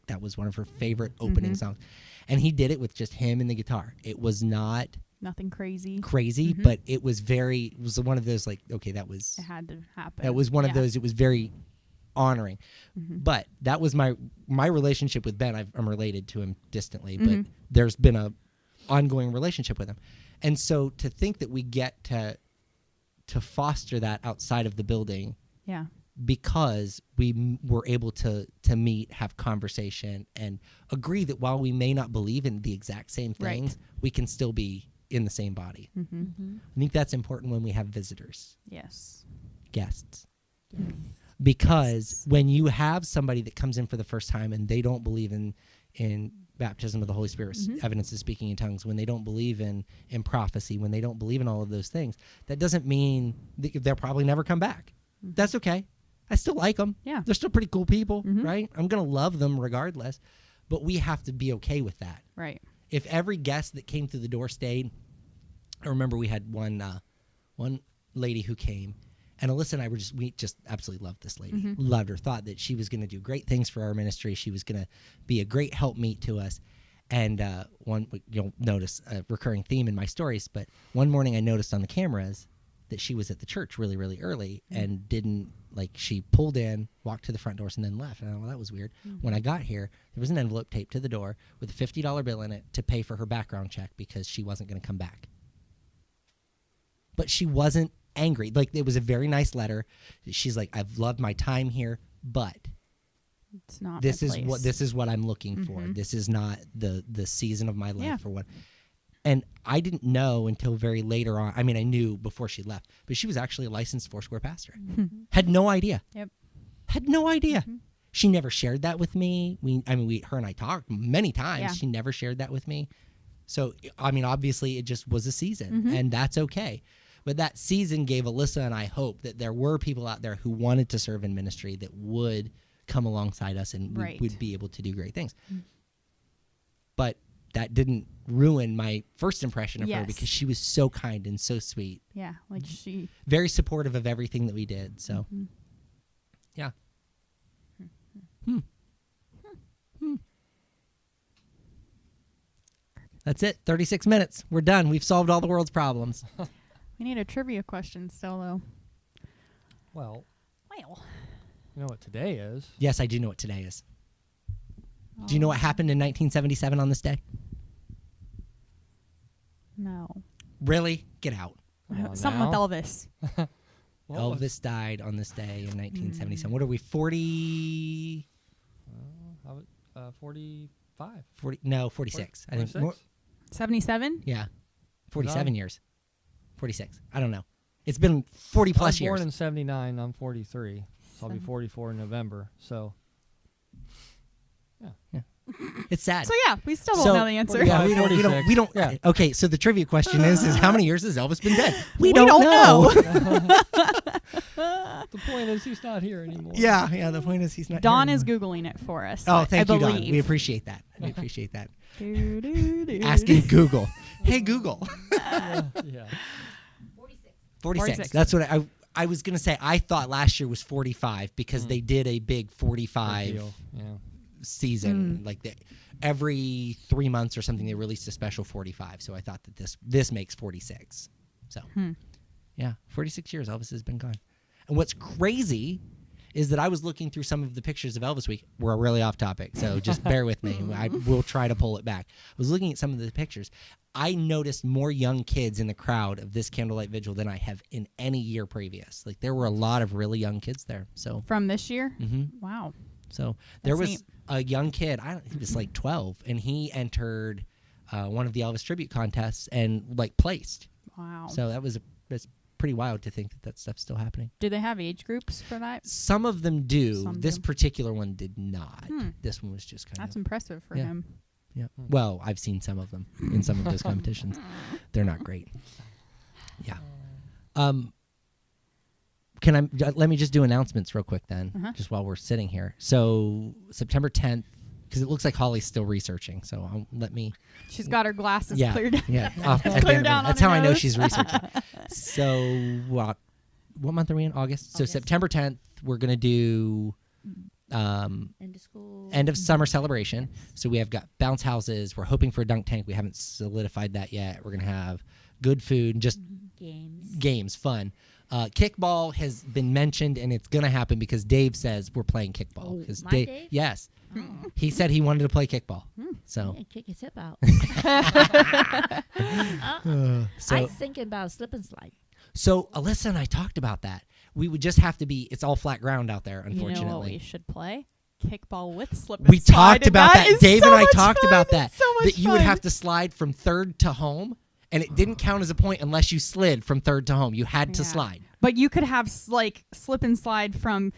that was one of her favorite opening songs. And he did it with just him and the guitar. It was not nothing crazy, but it was one of those okay, that was, it had to happen. That was one of those, it was very honoring. But that was my relationship with Ben. I'm related to him distantly, but there's been a ongoing relationship with him. And so to think that we get to foster that outside of the building, Yeah. because we were able to meet, have conversation, and agree that while we may not believe in the exact same things, we can still be in the same body. I think that's important when we have visitors, Yes. guests. Yes. Because when you have somebody that comes in for the first time and they don't believe in baptism of the Holy Spirit, evidence of speaking in tongues, when they don't believe in prophecy, when they don't believe in all of those things, that doesn't mean they'll probably never come back. That's okay. I still like them. Yeah. They're still pretty cool people, right? I'm going to love them regardless. But we have to be okay with that. Right. If every guest that came through the door stayed, I remember we had one lady who came, and Alyssa and I we just absolutely loved this lady. Loved her, thought that she was going to do great things for our ministry. She was going to be a great helpmeet to us. And you'll notice a recurring theme in my stories, but one morning I noticed on the cameras that she was at the church really, really early and didn't, she pulled in, walked to the front doors, and then left. And I thought, well, that was weird. When I got here, there was an envelope taped to the door with a $50 bill in it to pay for her background check because she wasn't going to come back. But she wasn't angry. It was a very nice letter. She's like, I've loved my time here, but It's not this my is place. what I'm looking for. This is not the season of my life or what. And I didn't know until very later on. I mean, I knew before she left, but she was actually a licensed Foursquare pastor. Had no idea. Yep. Had no idea. She never shared that with me. Her and I talked many times. Yeah. She never shared that with me. So, obviously it just was a season, and that's okay. But that season gave Alyssa and I hope that there were people out there who wanted to serve in ministry that would come alongside us and we would be able to do great things. But that didn't ruin my first impression of her because she was so kind and so sweet. Yeah. She. Very supportive of everything that we did. So, yeah. That's it. 36 minutes. We're done. We've solved all the world's problems. We need a trivia question still, though. Well, you know what today is? Yes, I do know what today is. Do you know what happened in 1977 on this day? No. Really? Get out. Something with Elvis. Elvis died on this day in 1977. What are we, 40? 45. 40? No, 46. I think more. 77? Yeah. 47 years. 46. I don't know. It's been 40 plus I was years. born in 79. I'm 43. So I'll be 44 in November. So, yeah. It's sad. So yeah, we still don't know the answer. Yeah, we don't. Yeah. Okay, so the trivia question is how many years has Elvis been dead? We don't know. The point is he's not here anymore. Yeah. The point is he's not. Dawn here is anymore. Googling it for us. Oh, thank I you, believe. Dawn. We appreciate that. Asking Google. Hey, Google. Yeah. 46. That's what I was going to say. I thought last year was 45 because they did a big 45 season. Every 3 months or something, they released a special 45. So I thought that this makes 46. So, yeah, 46 years Elvis has been gone. And what's crazy is that I was looking through some of the pictures of Elvis Week. We're really off topic, so just bear with me. I will try to pull it back. I was looking at some of the pictures. I noticed more young kids in the crowd of this candlelight vigil than I have in any year previous. There were a lot of really young kids there. So From this year? Mm-hmm. Wow. So there That's was neat. a young kid. He was 12, and he entered one of the Elvis tribute contests and placed. Wow. So that's pretty wild to think that stuff's still happening. Do they have age groups for that? Some of them do. Some This do. particular one did not. This one was just kind That's of. impressive for Yeah. him. Yeah. Well, I've seen some of them in some of those competitions. They're not great. Yeah. Let me just do announcements real quick then, just while we're sitting here. So September 10th, because it looks like Holly's still researching. So let me. She's got her glasses Yeah. cleared down. Yeah. Clear down on That's her how I know nose. she's researching. So what month are we in? August. So August. September 10th, we're gonna do. End of school. End of summer celebration. So we have got bounce houses. We're hoping for a dunk tank. We haven't solidified that yet. We're going to have good food and just Games. games, fun. Kickball has been mentioned, and it's going to happen because Dave says we're playing kickball. Because Dave? Yes. He said he wanted to play kickball. So, Yeah, kick his hip out. so, I was thinking about a slip and slide. so Alyssa and I talked about that. We would just have to be, it's all flat ground out there, You know what we unfortunately. should play? Kickball with slip and We slide. talked and about that. is Dave so and I much talked fun. about that. It's so much That you would fun. have to slide from third to home, and it didn't count as a point unless you slid from third to home. You had to Yeah. slide. But you could have like slip and slide from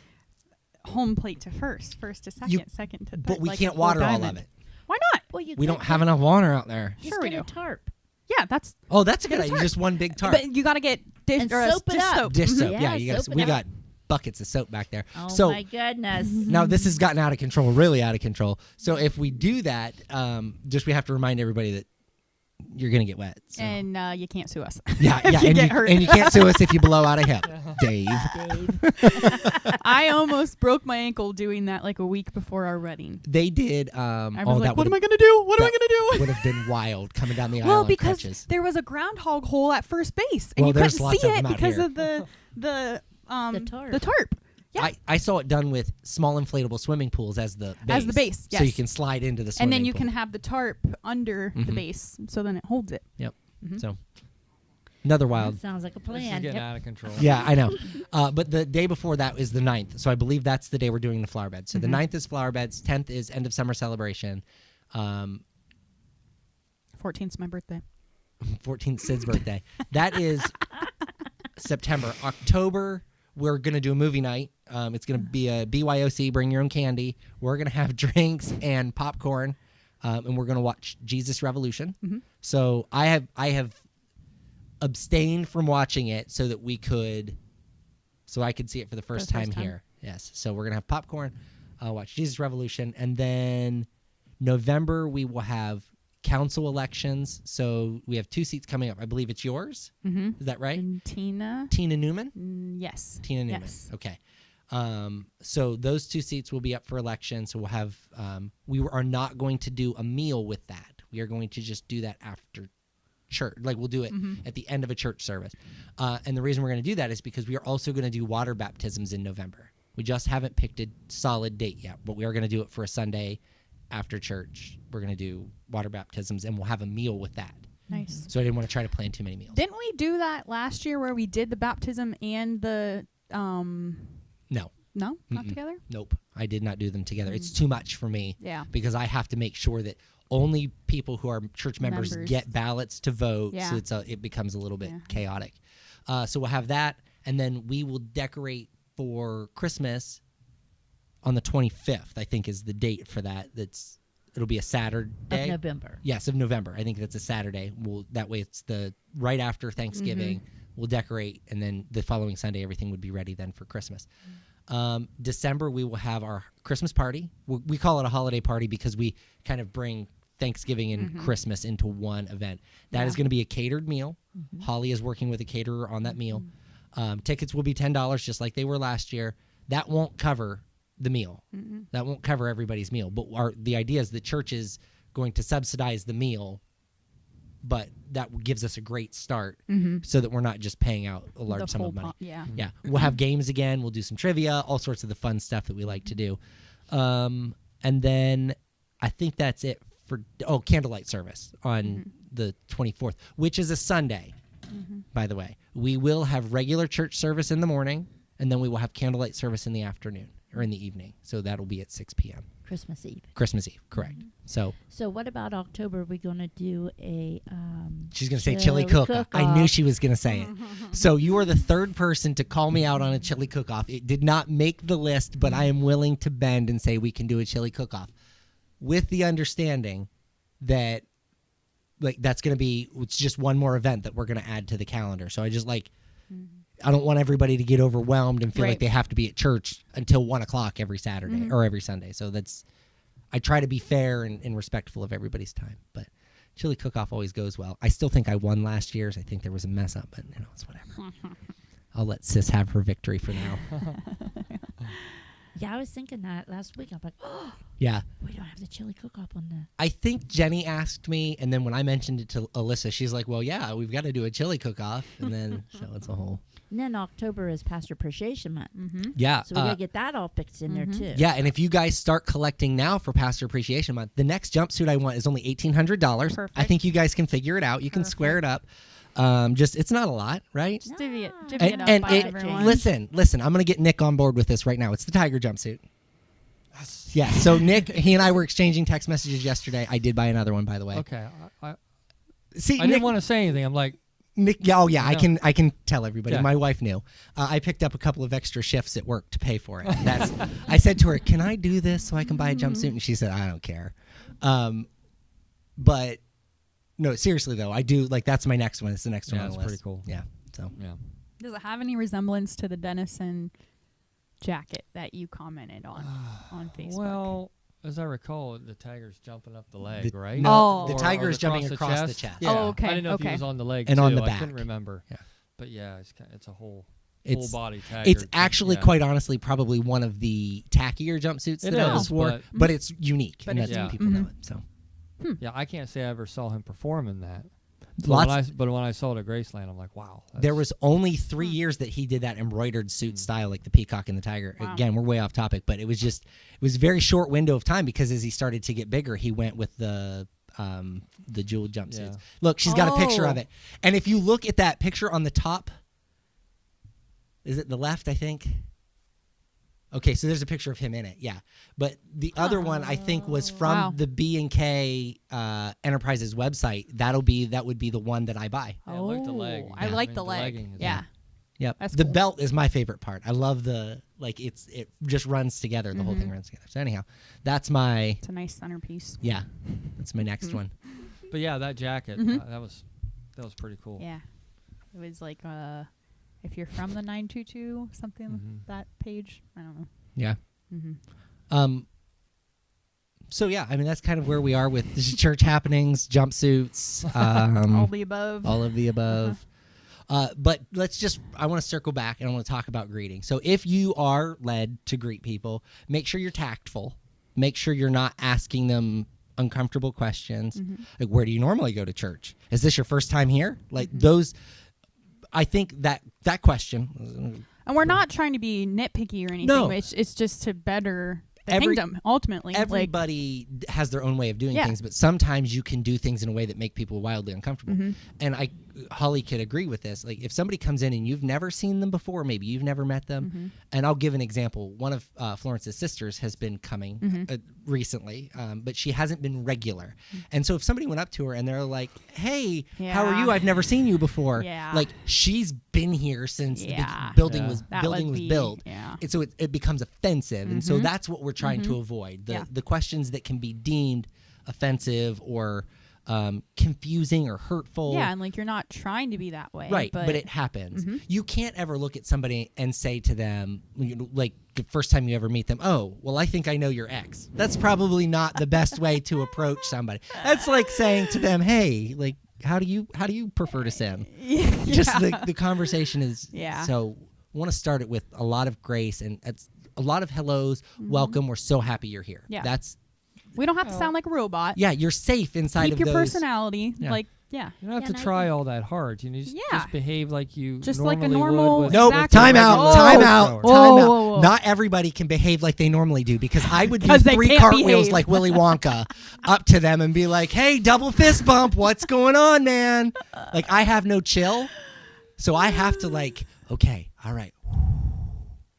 home plate to first to second, second to third. But we like can't a water all diamond. of it. Why not? Well, you We could don't have enough water out there. Just Sure we get a do. tarp. Yeah, that's. Oh, that's a good Get a idea. tarp. Just one big tarp. But you got to get dish And or soap it dish up. soap. Dish Mhm. soap. Yeah, Yeah, you guys. soap it We up. got buckets of soap back there. Oh So my goodness. now this has gotten out of control, really out of control. So if we do that, just we have to remind everybody that you're gonna get wet. So. And you can't sue us. yeah, if yeah, you and get you, hurt. and you can't sue us if you blow out a hip, Dave. Dave. I almost broke my ankle doing that like a week before our wedding. They did. I was Oh, like, that what am I would going to do? What am I that going to do? would have been wild coming down the aisle Well, on because crutches. there was a groundhog hole at first base, and Well, you there's couldn't lots see of it them out because here. of the tarp. The tarp. Yeah. I saw it done with small inflatable swimming pools as the base. As the base, So you yes. can slide into the swimming And then you pool. can have the tarp under the Mhm. base, so then it holds it. Yep. Mhm. So another wild. That sounds like a This is plan. getting out of control. Yeah, I know. But the day before that is the 9th. So I believe that's the day we're doing the flower beds. So the 9th is flower beds. 10th is end of summer celebration. 14th's my birthday. 14th Sid's birthday. That is September. October, we're going to do a movie night. It's going to be a BYOC, bring your own candy. We're going to have drinks and popcorn, and we're going to watch Jesus Revolution. Mhm. So I have abstained from watching it so that I could see it for the first time here. Yes. So we're going to have popcorn, watch Jesus Revolution, and then November we will have council elections. So we have 2 seats coming up. I believe it's yours. Mm-hmm. Is that right? And Tina? Tina Newman? Yes. Tina Newman. Yes. Okay. So those 2 seats will be up for election. So we'll have, we are not going to do a meal with that. We are going to just do that after church. Like we'll do it at the end of a church service. And the reason we're going to do that is because we are also going to do water baptisms in November. We just haven't picked a solid date yet, but we are going to do it for a Sunday after church. We're going to do water baptisms and we'll have a meal with that. Nice. So I didn't want to try to plan too many meals. Didn't we do that last year where we did the baptism and the No. no, not Mm-mm. together? Nope. I did not do them together. It's too much for me. Yeah. Because I have to make sure that only people who are church members get ballots to vote. Yeah. So it becomes a little bit Yeah. chaotic. So we'll have that, and then we will decorate for Christmas on the 25th, I think is the date for that. It'll be a Saturday. Of November. Yes, of November. I think that's a Saturday. That way it's the right after Thanksgiving. We'll decorate, and then the following Sunday everything would be ready then for Christmas. December we will have our Christmas party. We call it a holiday party because we kind of bring Thanksgiving and Christmas into one event. That is going to be a catered meal. Holly is working with a caterer on that meal. Tickets will be $10 just like they were last year. That won't cover the meal. That won't cover everybody's meal. But the idea is the church is going to subsidize the meal, but that gives us a great start so that we're not just paying out a large sum of money. Yeah. Yeah, we'll have games again. We'll do some trivia, all sorts of the fun stuff that we like to do. And then I think that's it for candlelight service on the 24th, which is a Sunday, by the way. We will have regular church service in the morning, and then we will have candlelight service in the afternoon or in the evening. So that'll be at 6 p.m. Christmas Eve. Christmas Eve, correct. So what about October? Are we going to do a she's going to say chili cook-off. I knew she was going to say it. So you are the third person to call me out on a chili cook-off. It did not make the list, but I am willing to bend and say we can do a chili cook-off with the understanding that that's going to be it's just one more event that we're going to add to the calendar. So I just I don't want everybody to get overwhelmed and feel like they have to be at church until 1:00 every Saturday or every Sunday. So I try to be fair and respectful of everybody's time. But chili cook-off always goes well. I still think I won last year's. I think there was a mess up, but it's whatever. I'll let Sis have her victory for now. Yeah, I was thinking that last week. I'm like, oh, Yeah. we don't have the chili cook-off on the. I think Jenny asked me, and then when I mentioned it to Alyssa, she's like, well, yeah, we've got to do a chili cook-off. And then, so it's a whole. And then October is Pastor Appreciation Month. Yeah. So we got to get that all fixed in there, too. Yeah, and if you guys start collecting now for Pastor Appreciation Month, the next jumpsuit I want is only $1,800. Perfect. I think you guys can figure it out. You can square it up. Just it's not a lot, right? Just divvy it up And by everyone. listen, I'm gonna get Nick on board with this right now. It's the tiger jumpsuit. Yeah. So Nick, he and I were exchanging text messages yesterday. I did buy another one, by the way. Okay. I See, didn't want to say anything. I'm like, Nick, yeah, oh yeah, No. I can tell everybody. Yeah. My wife knew. I picked up a couple of extra shifts at work to pay for it. I said to her, "Can I do this so I can buy a jumpsuit?" And she said, "I don't care." But no, seriously though, I do like that's my next one. It's the next one yeah, on it's the list. pretty cool. Yeah. So Yeah. Does it have any resemblance to the Dennison jacket that you commented on Facebook? Well, as I recall, the tiger's jumping up the leg, The- right? No, Oh. the Or tiger is jumping the across the chest. chest. Yeah. Oh, okay, I didn't know if okay. he was on the leg And too. on the I couldn't back. remember. Yeah. But yeah, it's a whole It's- body tiger. it's actually yeah. quite honestly probably one of the tackier jumpsuits It that I is, was wore, but- but it's unique, But and it's that's unique. people know it. So Yeah, I can't say I ever saw him perform in that. Lots- But when I saw it at Graceland, I'm like, wow. there was only 3 years that he did that embroidered suit style, like the peacock and the tiger. Wow. Again, we're way off topic, but it was a very short window of time because as he started to get bigger, he went with the jeweled jumpsuits. Yeah. Look, she's got a picture of Oh. it, and if you look at that picture on the top, is it the left? I think. Okay, so there's a picture of him in it, yeah. But the other one I think was from Wow. the B&K Enterprises website. That would be the one that I buy. Yeah, I like the leg. I Yeah. like I mean, the the leg. legging is- Yeah. Yep. That's the cool. belt is my favorite part. I love it just runs together. The whole Mm-hmm. thing runs together. So anyhow, that's my It's a nice centerpiece. that's my next one. But yeah, that jacket, that was pretty cool. Yeah. It was like if you're from the 922 something that page, I don't know. Yeah. Mm-hmm. So yeah, I mean that's kind of where we are with this church happenings, jumpsuits, All the above. all of the above. But I want to circle back and I want to talk about greeting. So if you are led to greet people, make sure you're tactful. Make sure you're not asking them uncomfortable questions. Like, where do you normally go to church? Is this your first time here? Like those, I think that question. And we're not trying to be nitpicky or anything. No. It's just to better the kingdom ultimately. Everybody has their own way of doing Yeah. things, but sometimes you can do things in a way that make people wildly uncomfortable. And Holly could agree with this. Like if somebody comes in and you've never seen them before, maybe you've never met them, and I'll give an example. One of Florence's sisters has been coming recently, but she hasn't been regular. And so if somebody went up to her and they're like, "Hey, how are you? I've never seen you before." Yeah. Like she's been here since the Yeah. building Yeah. was That building would was be- built. yeah. And so it becomes offensive. And so that's what we're trying to avoid. Yeah. The questions that can be deemed offensive or confusing or hurtful. Yeah, and like you're not trying to be that way. Right, But, but it happens. You can't ever look at somebody and say to them, like the first time you ever meet them, "Oh, well, I think I know your ex." That's probably not the best way to approach somebody. That's like saying to them, "Hey, like, how do you prefer to sin?" Just the conversation is. Yeah. So want to start it with a lot of grace and it's a lot of hellos. Welcome. We're so happy you're here. Yeah. We don't have to sound like a robot. Yeah, you're safe inside Keep of your those. personality. Yeah. Like, yeah. You don't have Yeah, to and I try think- all that hard. You just, Yeah. just behave like you Just normally like a normal- would with No, Exactly. time out, Oh. time out, Whoa, time out. whoa, whoa. Not everybody can behave like they normally do because I would do 'Cause they 3 can't cartwheels behave. like Willy Wonka up to them and be like, "Hey, double fist bump, what's going on, man?" Like I have no chill, so I have to like, okay, all right,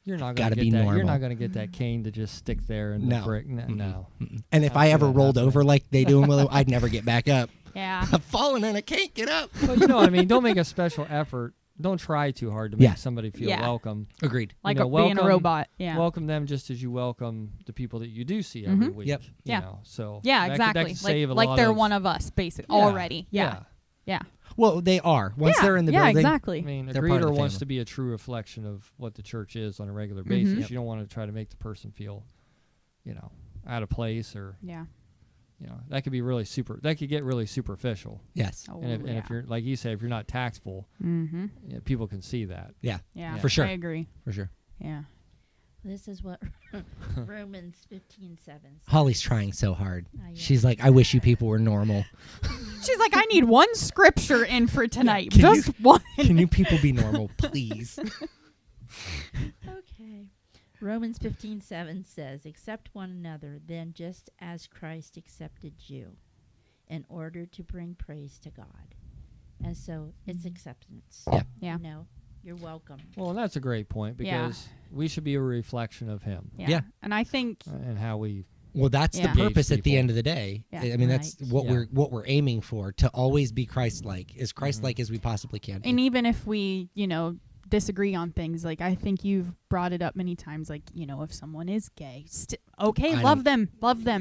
You're not Gotta gonna be get that. You're normal. not gonna get that cane to just stick there in No. the brick. No. and if I've I seen ever that rolled happening. over like they do in Willy, I'd never get back up. Yeah. I'm falling and I can't get up. But you know what I mean. Don't make a special effort. Don't try too hard to make Yeah. somebody feel Yeah. welcome. Agreed. Like know, being a welcome- robot. Yeah. Welcome them just as you welcome the people that you do see every week. Yep. You Yeah. know, so yeah, that exactly. Could, that could save a like lot they're of, one of us, basically, Yeah. already. Yeah. Yeah. Well, they are once yeah. they're in the yeah, building. exactly. I mean, a They're part of greeter the wants family. to be a true reflection of what the church is on a regular basis. Yep. You don't want to try to make the person feel, out of place or, Yeah. that could be really that could get really superficial. Yes. Oh, And if you're, like you said, if you're not tactful, Mm-hmm. people can see that. Yeah. Yeah. For sure. I agree. For sure. Yeah. This is what Romans 15:7 says. Holly's trying so hard. I am. She's like, I wish you people were normal. She's like, I need one scripture in for tonight. Can Just one. Can you people be normal, please? Okay. Romans 15:7 says, accept one another, then just as Christ accepted you, in order to bring praise to God. And so it's acceptance. Yeah. Yeah. You know, you're welcome. Well, and that's a great point because we should be a reflection of Him Yeah. And I think and how we. Well, that's Yeah. the purpose at the People. end of the day. Yeah. I mean, that's Right. what Yeah. we're aiming for, to always be Christ-like, as Christ-like as we possibly can be. and even if we, disagree on things, like I think you've brought it up many times, like, if someone is gay, okay, I love them.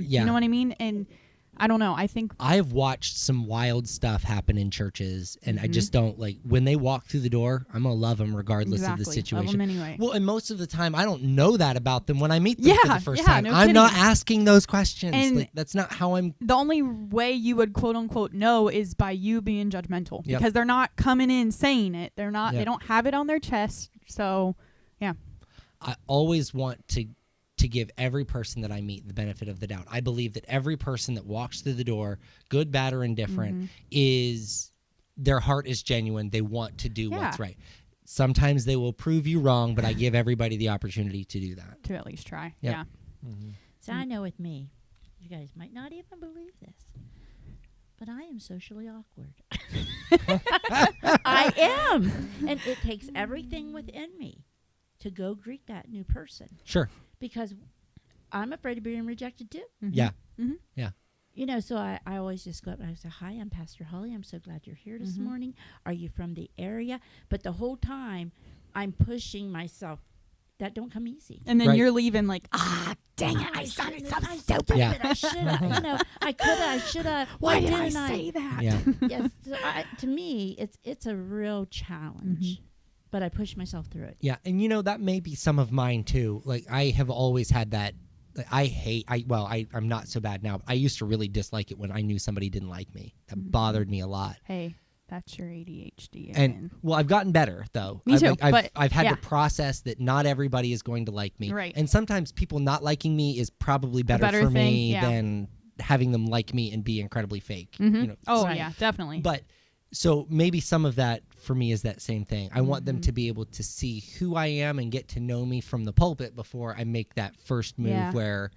Yeah. You know what I mean? And I don't know. I think I've watched some wild stuff happen in churches, and I just don't like when they walk through the door. I'm gonna love them regardless of the Love situation. them anyway. Well, and most of the time, I don't know that about them when I meet them for Yeah, the first yeah, time. no I'm not kidding. asking those questions. And- Like, that's not how I'm. The only way you would quote unquote know is by you being judgmental, Yep. because they're not coming in saying it. They're not. Yep. They don't have it on their chest. So I always want to give every person that I meet the benefit of the doubt. I believe that every person that walks through the door, good, bad, or indifferent, is their heart is genuine. They want to do what's Yeah. right. Sometimes they will prove you wrong, but I give everybody the opportunity to do that. to at least try. Yep. Yeah. So I know with me, you guys might not even believe this, but I am socially awkward. I am. And it takes everything within me to go greet that new person Sure. because I'm afraid of being rejected too. Yeah. So I always just go up and I say, hi, I'm Pastor Holly. I'm so glad you're here this Mm-hmm. morning. Are you from the area? But the whole time I'm pushing myself. That don't come easy. And then Right. you're leaving like, Dang it, I sounded so stupid. Yeah. I should have, I could have, I should have. why did didn't I say that? Yeah. Yes, so to me, it's a real challenge, but I push myself through it. Yeah, and that may be some of mine too. Like I have always had that. Like, I'm not so bad now. But I used to really dislike it when I knew somebody didn't like me. That bothered me a lot. Hey, that's your ADHD And again. I've gotten better though. Me too, I've had yeah. to process that not everybody is going to like me. Right. And sometimes people not liking me is probably better better for thing, me yeah. than having them like me and be incredibly fake. Oh Right. yeah, definitely. But so maybe some of that for me is that same thing. I want them Mm-hmm. to be able to see who I am and get to know me from the pulpit before I make that first move Yeah. where,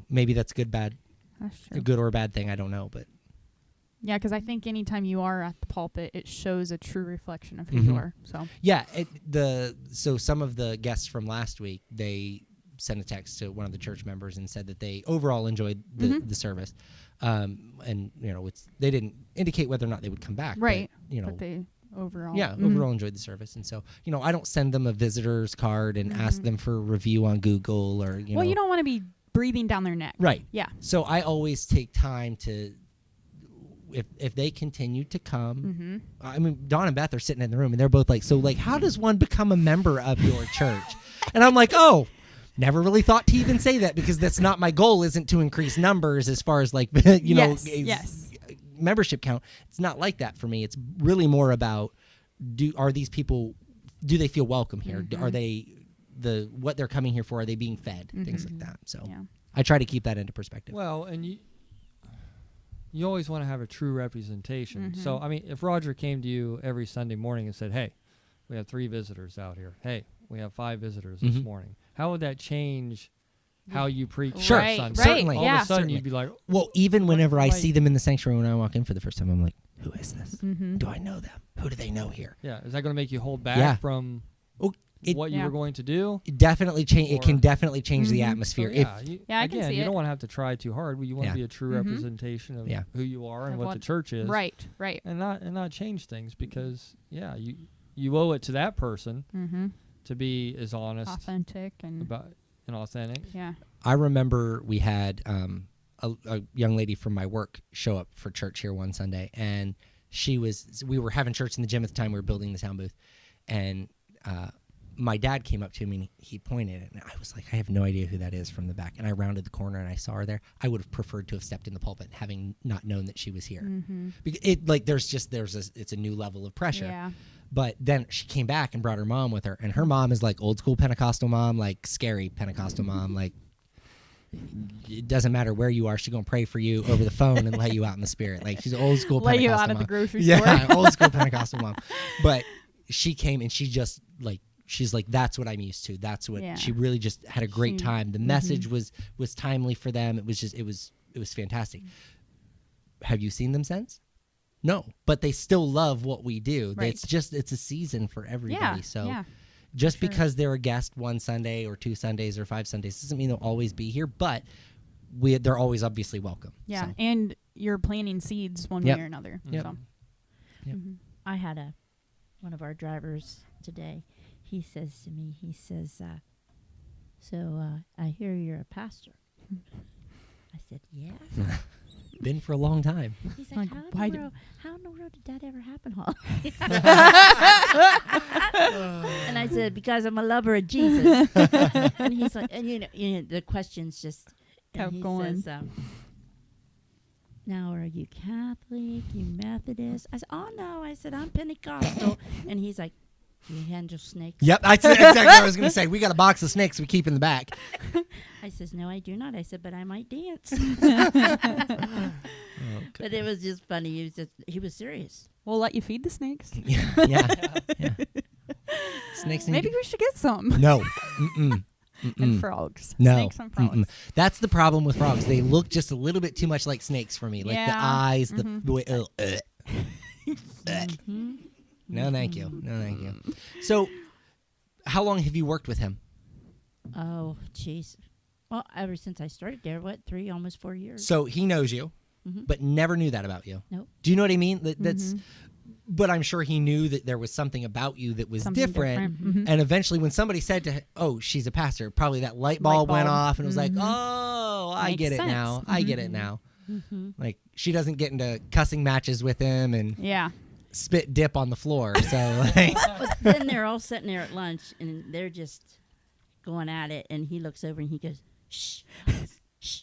maybe that's good, bad, That's a true. good or a bad thing. I don't know, but Yeah, because I think anytime you are at the pulpit, it shows a true reflection of who Mhm. you are. So yeah. So some of the guests from last week, they sent a text to one of the church members and said that they overall enjoyed the service. And they didn't indicate whether or not they would come back. right, But, but they overall, yeah, Mhm. overall enjoyed the service. And so, I don't send them a visitor's card and ask them for a review on Google or, Well, you don't want to be breathing down their neck. Right. Yeah. So I always take time to, if they continue to come, Mm-hmm. I mean, Dawn and Beth are sitting in the room and they're both like, so like, how does one become a member of your church? And I'm like, oh, never really thought to even say that because that's not my goal, isn't to increase numbers as far as like, Yes. membership count. It's not like that for me. It's really more about, do they feel welcome here? Mhm. Are they what they're coming here for? Are they being fed? Things like Mhm. that. So Yeah. I try to keep that into perspective. Well, and you always want to have a true representation. So, I mean, if Roger came to you every Sunday morning and said, hey, we have 3 visitors out here. Hey, we have 5 visitors this morning. How would that change how you preach Sure, on Right, Sunday? right, certainly. All yeah. of a sudden, Certainly. you'd be like, Well, even whenever I Right. see them in the sanctuary when I walk in for the first time, I'm like, who is this? Mm-hmm. Do I know them? Who do they know here? yeah, is that going to make you hold back Yeah. from Oh, it what you Yeah. were going to do? definitely change. It can Or- definitely change the Mhm. atmosphere. So, yeah, Yeah, I can again, see you it. don't want to have to try too hard. But you want Yeah. to be a true Mhm. representation of Yeah. who you are and Of what what- the church is, Right. and not change things because you owe it to that person Mm-hmm. to be as honest Authentic and about and authentic. yeah. I remember we had a young lady from my work show up for church here one Sunday, and we were having church in the gym at the time. We were building the sound booth, and my dad came up to me and he pointed, and I was like, I have no idea who that is from the back. And I rounded the corner and I saw her there. I would have preferred to have stepped in the pulpit, having not known that she was here. Mm-hmm. Because it's a new level of pressure. Yeah. But then she came back and brought her mom with her, and her mom is like old school Pentecostal mom, like scary Pentecostal mom. Like, it doesn't matter where you are, she's gonna pray for you over the phone and let you out in the spirit. Like, she's an old school Lay Pentecostal you out mom. at the grocery store. Yeah, old school Pentecostal mom. But she came and she just like, she's like, that's what I'm used to. That's what she really just had a great time. The message was timely for them. It was just it was fantastic. Have you seen them since? No, but they still love what we do. Right. It's a season for everybody. So just sure. because they're a guest one Sunday or 2 Sundays or 5 Sundays doesn't mean they'll always be here, but they're always obviously welcome. Yeah, So. and you're planting seeds one way or another. Yep. So. Yep. I had one of our drivers today. He says to me, so I hear you're a pastor. I said, yeah. Been for a long time. He's like, how in the world did that ever happen, Holly? And I said, because I'm a lover of Jesus. And he's like, and you know, the questions just kept going. Says, now, are you Catholic? You Methodist? I said, oh no. I said, I'm Pentecostal. And he's like, do you handle snakes? Yep, that's exactly what I was going to say. We got a box of snakes we keep in the back. I says, no, I do not. I said, but I might dance. Okay. But it was just funny. He was serious. We'll let you feed the snakes. Yeah. Snakes. Maybe we should get some. No. Mm-mm. And frogs. No. Snakes and frogs. Mm-mm. That's the problem with frogs. They look just a little bit too much like snakes for me. Like the eyes, the way. No, thank you. No, thank you. So, how long have you worked with him? Oh, jeez. Well, ever since I started there, 3, almost 4 years. So he knows you, but never knew that about you. Nope. Do you know what I mean? That's. But I'm sure he knew that there was something about you that was different. And eventually, when somebody said to him, "Oh, she's a pastor," probably that light bulb went off, and it was like, "Oh, I get it now. I get it now." Like, she doesn't get into cussing matches with him and spit dip on the floor. So like, But then they're all sitting there at lunch, and they're just going at it. And he looks over and he goes, "Shh, shh."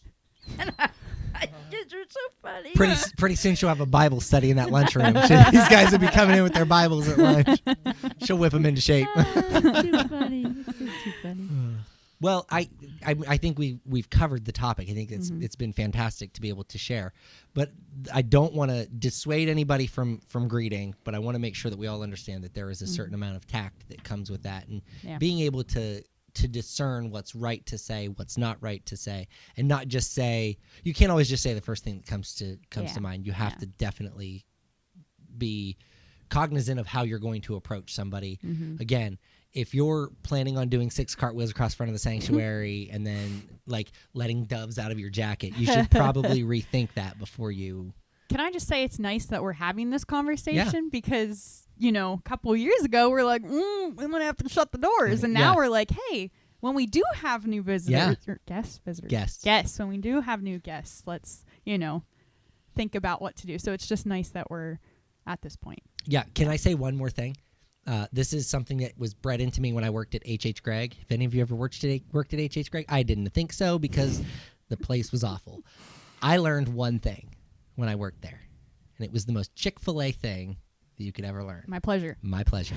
And I just are so funny. pretty soon she'll have a Bible study in that lunchroom. These guys will be coming in with their Bibles at lunch. She'll whip them into shape. It's too funny. It's too funny. Well, I think we've covered the topic. I think it's been fantastic to be able to share. But I don't want to dissuade anybody from greeting, but I want to make sure that we all understand that there is a certain amount of tact that comes with that, and being able to discern what's right to say, what's not right to say, and not just say. You can't always just say the first thing that comes to mind. You have to definitely be cognizant of how you're going to approach somebody. Again, if you're planning on doing 6 cartwheels across front of the sanctuary and then like letting doves out of your jacket, you should probably rethink that before you. Can I just say it's nice that we're having this conversation because, you know, a couple of years ago we're like, we're going to have to shut the doors. And now we're like, hey, when we do have new visitors or guests, when we do have new guests, let's, think about what to do. So it's just nice that we're at this point. Yeah. Can I say one more thing? This is something that was bred into me when I worked at H.H. Gregg. If any of you ever worked at H.H. Gregg, I didn't think so because the place was awful. I learned one thing when I worked there, and it was the most Chick-fil-A thing that you could ever learn. My pleasure. My pleasure.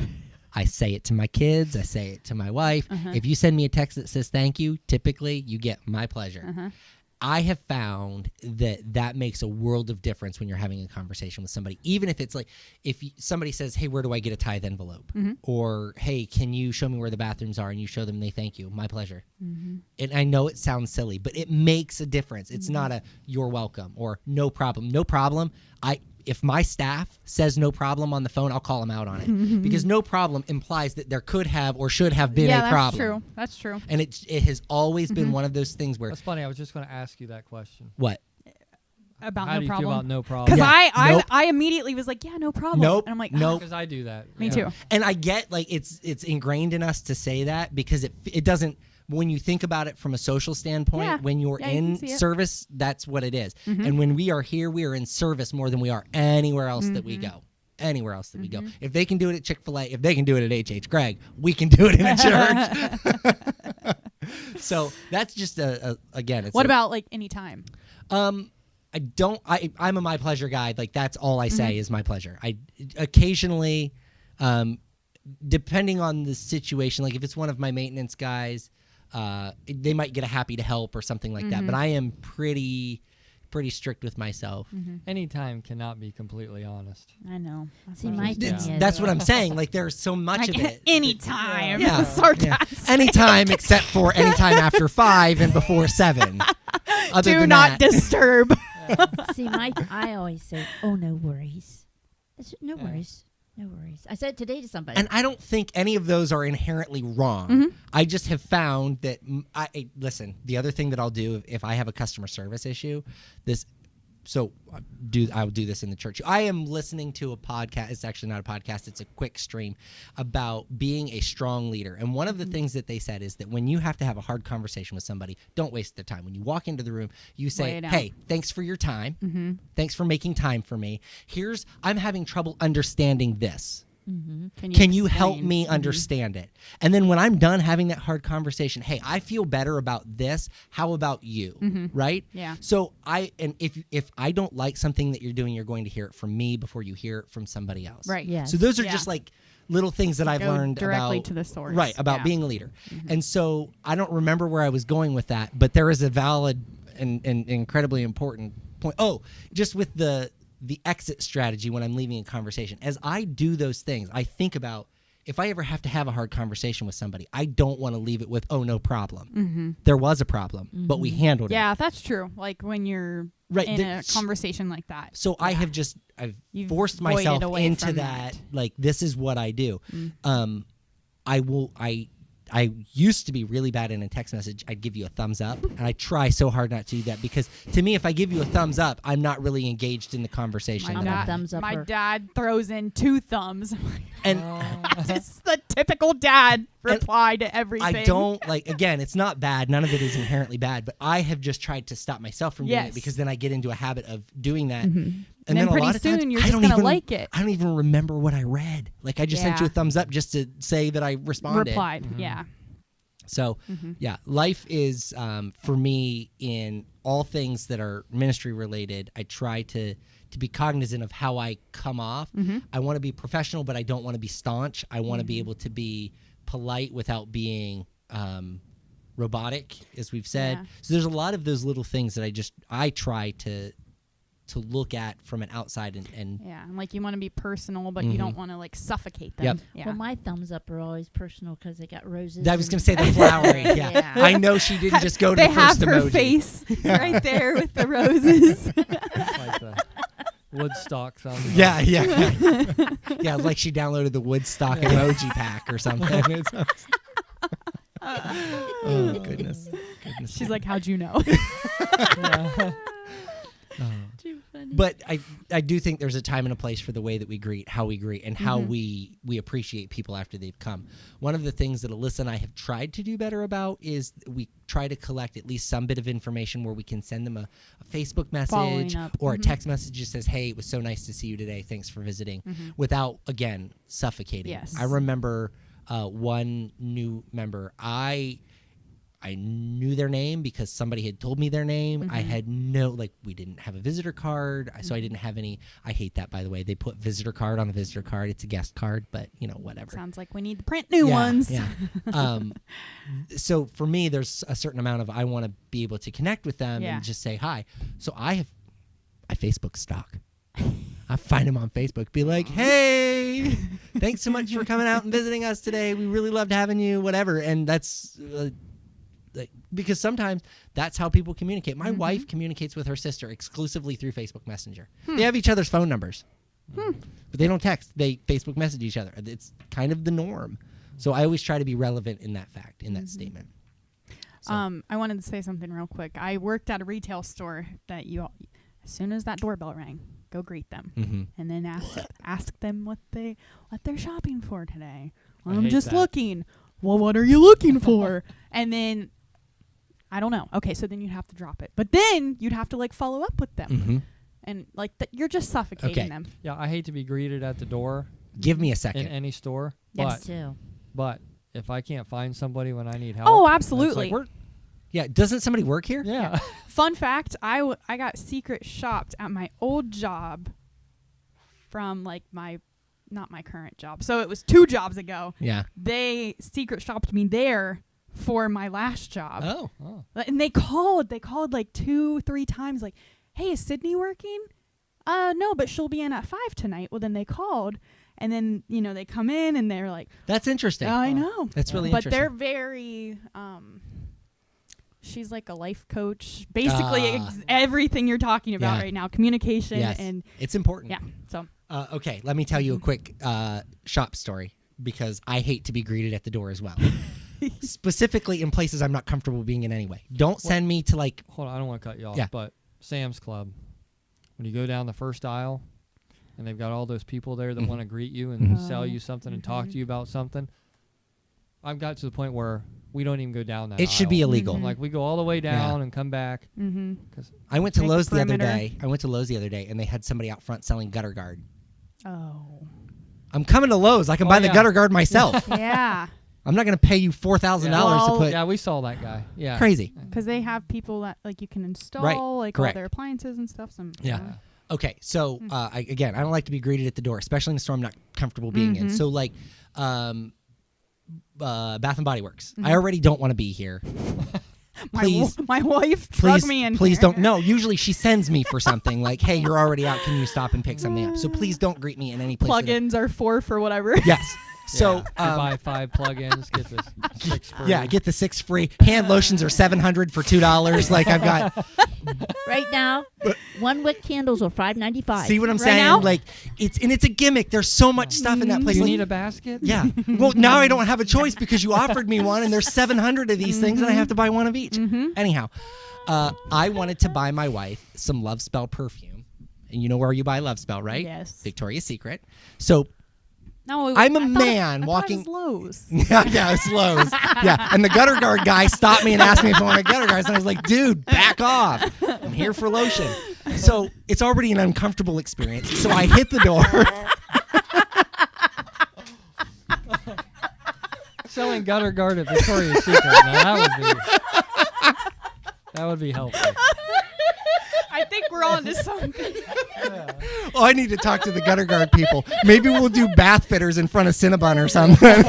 I say it to my kids. I say it to my wife. If you send me a text that says thank you, typically you get my pleasure. I have found that makes a world of difference when you're having a conversation with somebody, even if it's like, somebody says, hey, where do I get a tithe envelope? Or, hey, can you show me where the bathrooms are? And you show them, they thank you. My pleasure. And I know it sounds silly, but it makes a difference. It's not a you're welcome or no problem. No problem. If my staff says no problem on the phone, I'll call them out on it because no problem implies that there could have or should have been a problem. That's true. And it has always been one of those things where. That's funny. I was just going to ask you that question. What? About How no do you problem. feel about no problem? Because Nope. I immediately was like, yeah, no problem. Nope. And I'm like, Nope. Because I do that. Me too. And I get like it's ingrained in us to say that because it doesn't. When you think about it from a social standpoint, when you're in service, that's what it is. And when we are here, we are in service more than we are anywhere else that we go. Anywhere else that we go. If they can do it at Chick-fil-A, if they can do it at H.H. Gregg, we can do it in a church. So that's just again. It's what about like any time? I'm a my pleasure guy. Like that's all I say is my pleasure. I occasionally Depending on the situation, like if it's one of my maintenance guys, they might get a happy to help or something like that. But I am pretty strict with myself. Any time cannot be completely honest. I know. See, my thing is, That's what I'm saying. Like there's so much of it. Anytime. Yeah. Sarcastic. Anytime except for anytime after 5 and before 7. Other Do than not that. disturb. see, I always say, "Oh, no worries." No worries. No worries. I said today to somebody. And I don't think any of those are inherently wrong. I just have found that listen, the other thing that I'll do if I have a customer service issue, I'll do this in the church. I am listening to a podcast. It's actually not a podcast. It's a quick stream about being a strong leader. And one of the things that they said is that when you have to have a hard conversation with somebody, don't waste their time. When you walk into the room, you say, hey, thanks for your time. Thanks for making time for me. I'm having trouble understanding this. Can you help me understand it? And then when I'm done having that hard conversation, hey, I feel better about this. How about you? Right? Yeah. So if I don't like something that you're doing, you're going to hear it from me before you hear it from somebody else. Right. Yes. So those are just like little things that I've Go learned directly about to the source. Right, about being a leader. And so I don't remember where I was going with that, but there is a valid and incredibly important point. Oh, just with the exit strategy when I'm leaving a conversation. As I do those things, I think about if I ever have to have a hard conversation with somebody, I don't want to leave it with, oh, no problem. There was a problem, but we handled it. Yeah, that's true. Like when you're in a conversation like that. So I've You've forced voided myself away into from that. Like, this is what I do. I used to be really bad in a text message. I'd give you a thumbs up, and I try so hard not to do that because to me, if I give you a thumbs up, I'm not really engaged in the conversation. My dad throws in 2 thumbs. And it's the typical dad reply to everything. I don't again, it's not bad. None of it is inherently bad, but I have just tried to stop myself from doing it because then I get into a habit of doing that. And then pretty a lot of soon times, you're just going to like it. I don't even remember what I read. Like I just sent you a thumbs up just to say that I responded. Replied, yeah. So, life is, for me, in all things that are ministry related, I try to be cognizant of how I come off. I want to be professional, but I don't want to be staunch. I want to be able to be polite without being robotic, as we've said. Yeah. So there's a lot of those little things that I try to look at from an outside and like you want to be personal, but you don't want to like suffocate them. Yep. Yeah. Well, my thumbs up are always personal because they got roses. I was going to say the flowering. Yeah. I know she didn't just go to they the first have her emoji. face right there with the roses. Like the Woodstock thumbs up. Yeah. Yeah, like she downloaded the Woodstock emoji pack or something. Oh, goodness. She's like, how'd you know? Too funny. But I do think there's a time and a place for the way that we greet, how we greet, and how we appreciate people after they've come. One of the things that Alyssa and I have tried to do better about is we try to collect at least some bit of information where we can send them a Facebook message or a text message that says, hey, it was so nice to see you today. Thanks for visiting, without, again, suffocating. Yes. I remember one new member. I knew their name because somebody had told me their name. I had we didn't have a visitor card, so I didn't have any. I hate that, by the way. They put visitor card on the visitor card. It's a guest card, but whatever. Sounds like we need to print new ones. Yeah. So for me, there's a certain amount of I want to be able to connect with them and just say hi. So I Facebook stalk. I find them on Facebook. Be like, hey, thanks so much for coming out and visiting us today. We really loved having you, whatever. And that's because sometimes that's how people communicate. My wife communicates with her sister exclusively through Facebook Messenger. They have each other's phone numbers, but they don't text. They Facebook message each other. It's kind of the norm. So I always try to be relevant in that fact, in that statement. So. I wanted to say something real quick. I worked at a retail store that as soon as that doorbell rang, go greet them, and then ask them what they're shopping for today. I'm just looking. Well, what are you looking for? And then I don't know. Okay, so then you'd have to drop it, but then you'd have to follow up with them, and you're just suffocating them. Yeah, I hate to be greeted at the door. Give me a second. In any store. Yes, too. But if I can't find somebody when I need help. Oh, absolutely. Yeah, doesn't somebody work here? Yeah. Fun fact, I got secret shopped at my old job from my not my current job. So it was 2 jobs ago. Yeah. They secret shopped me there for my last job. Oh. And they called like 2-3 times like, "Hey, is Sydney working?" No, but she'll be in at 5 tonight. Well, then they called, and then, they come in and they're like, That's interesting. I know. That's really but interesting. they're very, she's like a life coach. Basically, everything you're talking about right now, communication and it's important. yeah. So Okay, let me tell you a quick shop story because I hate to be greeted at the door as well. Specifically in places I'm not comfortable being in anyway. Don't send me to like... Hold on, I don't want to cut you off, Yeah. but Sam's Club, when you go down the first aisle and they've got all those people there that want to greet you and sell you something and talk to you about something, I've got to the point where we don't even go down that It should be aisle. illegal. Like, we go all the way down and come back. Cause I went to Take the Lowe's the other perimeter. day, and they had somebody out front selling gutter guard. oh I'm coming to Lowe's. I can buy the yeah. gutter guard myself. yeah, I'm not going to pay you $4,000 to Well, put... yeah, we saw that guy. Yeah. Crazy. because they have people that like you can install like correct. all their appliances and stuff. Yeah. Okay, so I don't like to be greeted at the door, especially in a store I'm not comfortable being in. So like Bath and Body Works. I already don't want to be here. Please, my wife drug please, me in. please here. don't. No, usually she sends me for something like, "Hey, you're already out. Can you stop and pick something up?" So please don't greet me in any place. Plugins are 4 for whatever. Yes. So You buy 5 plugins, get this 6 free. yeah, get the 6 free. Hand lotions are $700 for $2. Like I've got. Right now, 1 wick candles are $5.95. See what I'm Right saying? now? Like it's a gimmick. There's so much stuff in that place. You Like, need a basket? yeah. Well, now I don't have a choice because you offered me one, and there's 700 of these things, and I have to buy one of each. Anyhow, I wanted to buy my wife some Love Spell perfume, and you know where you buy Love Spell, right? Yes. Victoria's Secret. So No, I'm a I thought man I walking. thought it was Lowe's. yeah, it's Lowe's. Yeah, and the gutter guard guy stopped me and asked me if I wanted gutter guards, and I was like, "Dude, back off! I'm here for lotion." So it's already an uncomfortable experience. So I hit the door. Selling gutter guard at Victoria's Secret. Now that would be helpful. I think we're on to something. Oh, I need to talk to the gutter guard people. Maybe we'll do bath fitters in front of Cinnabon or something.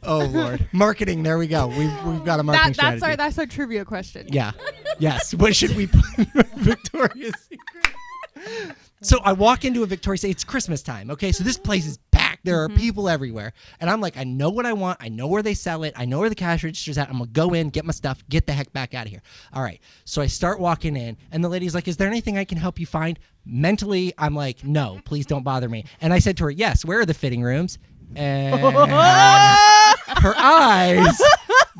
Oh Lord, marketing. There we go. We've got a marketing strategy. That's our trivia question. Yeah. Yes. What should we put in Victoria's Secret? So I walk into a Victoria's Secret. It's Christmas time. Okay. So this place is packed. There are people everywhere. And I'm like, I know what I want. I know where they sell it. I know where the cash register's at. I'm going to go in, get my stuff, get the heck back out of here. All right. So I start walking in, and the lady's like, "Is there anything I can help you find?" Mentally, I'm like, "No, please don't bother me." And I said to her, "Yes, where are the fitting rooms?" And her eyes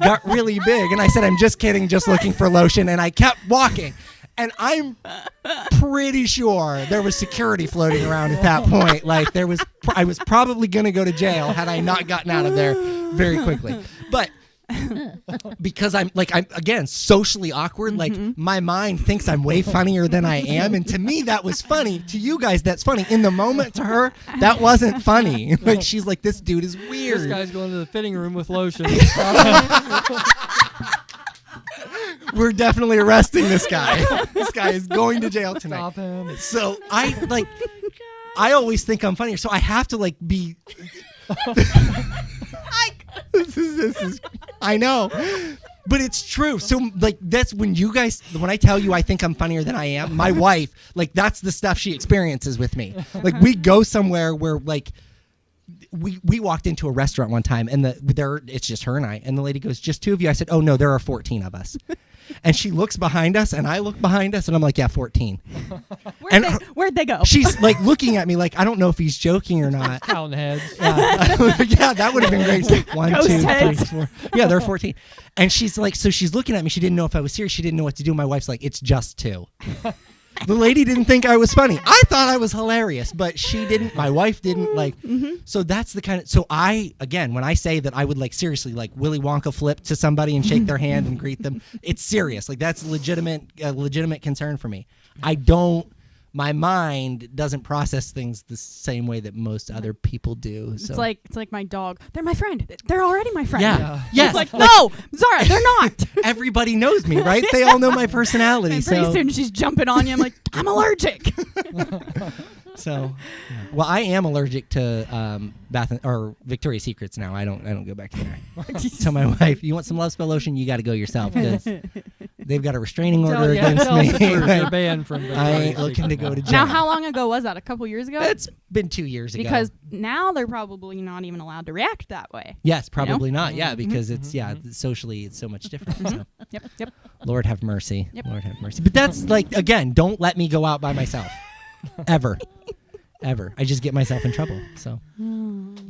got really big. And I said, "I'm just kidding, just looking for lotion." And I kept walking. And I'm pretty sure there was security floating around at that point. Like I was probably going to go to jail had I not gotten out of there very quickly. But because I'm again socially awkward, like my mind thinks I'm way funnier than I am, and to me that was funny. To you guys, that's funny. In the moment, to her, that wasn't funny. Like she's like, "This dude is weird." This guy's going to the fitting room with lotion. We're definitely arresting this guy. This guy is going to jail tonight. Stop him. So I always think I'm funnier, so I have to be. This is. I know, but it's true. So that's when I tell you I think I'm funnier than I am. My wife, that's the stuff she experiences with me. We go somewhere where we walked into a restaurant one time, and it's just her and I, and the lady goes, "Just 2 of you?" I said, "Oh no, there are 14 of us." And she looks behind us, and I look behind us, and I'm like, "Yeah, 14." Where'd they go? She's looking at me like, I don't know if he's joking or not. Counting heads. Yeah, that would have been great. 1, Ghost 2, 3, heads. 4. Yeah, there are 14. And she's like, so she's looking at me. She didn't know if I was serious. She didn't know what to do. My wife's like, "It's just 2." The lady didn't think I was funny. I thought I was hilarious, but she didn't. My wife didn't So that's the kind of. So when I say that I would seriously Willy Wonka flip to somebody and shake their hand and greet them, it's serious. That's a legitimate concern for me. My mind doesn't process things the same way that most other people do. So. It's like my dog. They're my friend. They're already my friend. Yeah. Yes. No, Zara, they're not. Everybody knows me, right? They all know my personality. And pretty soon she's jumping on you. I'm like, "I'm allergic." So, yeah. Well, I am allergic to Victoria's Secrets now. I don't go back in there. Tell my wife, you want some Love Spell lotion? You got to go yourself because they've got a restraining order against me. They're banned from I ain't looking to go to jail. Now, how long ago was that? A couple years ago? It's been 2 years ago. Because now they're probably not even allowed to react that way. Yes, probably not. Yeah, Mm-hmm. because it's socially it's so much different. So. Yep. Lord have mercy. Yep. Lord have mercy. But that's like, again, don't let me go out by myself. Ever. I just get myself in trouble. So,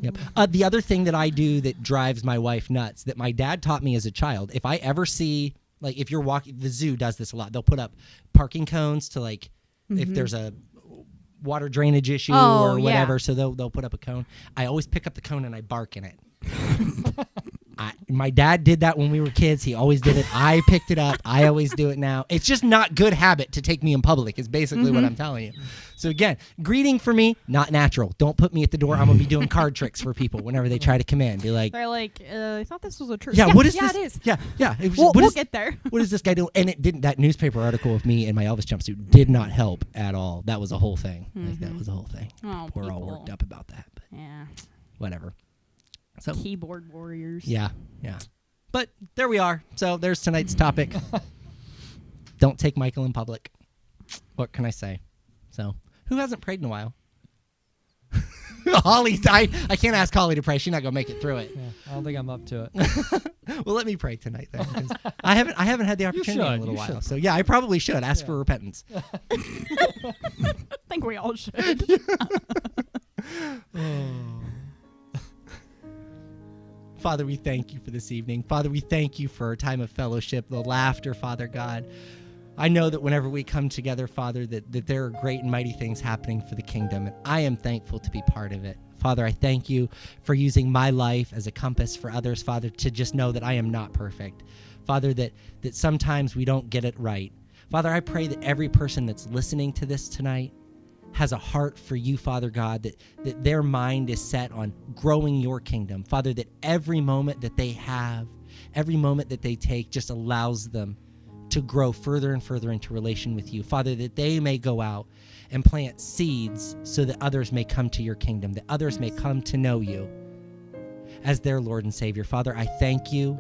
yep. The other thing that I do that drives my wife nuts that my dad taught me as a child, if I ever see, like if you're walking, the zoo does this a lot. They'll put up parking cones to like, if there's a water drainage issue or whatever. So they'll put up a cone. I always pick up the cone and I bark in it. My dad did that when we were kids. He always did it. I picked it up. I always do it now. It's just not good habit to take me in public is basically what I'm telling you. So again, greeting for me, not natural. Don't put me at the door. I'm going to be doing card tricks for people whenever they try to come in. Be like, They're like, I thought this was a church. yeah, what is yeah, this? it is. Yeah. It was, We'll get there. What is this guy doing? And it didn't. That newspaper article of me in my Elvis jumpsuit did not help at all. That was a whole thing. Like, that was a whole thing. Oh, We're all worked up about that. But Yeah. whatever. So Keyboard warriors. yeah. But there we are. So there's tonight's topic. Don't take Michael in public. What can I say? So who hasn't prayed in a while? Holly, I can't ask Holly to pray. She's not gonna make it through it. Yeah, I don't think I'm up to it. Well, let me pray tonight then. 'Cause I haven't had the opportunity in a little while. should. So yeah, I probably should ask for repentance. I think we all should. Father, we thank you for this evening. Father, we thank you for a time of fellowship, the laughter, Father God. I know that whenever we come together, Father, that there are great and mighty things happening for the kingdom, and I am thankful to be part of it. Father, I thank you for using my life as a compass for others, Father, to just know that I am not perfect. Father, that sometimes we don't get it right. Father, I pray that every person that's listening to this tonight has a heart for you, Father God, that their mind is set on growing your kingdom. Father, that every moment that they have, every moment that they take just allows them to grow further and further into relation with you. Father, that they may go out and plant seeds so that others may come to your kingdom, that others may come to know you as their Lord and Savior. Father, I thank you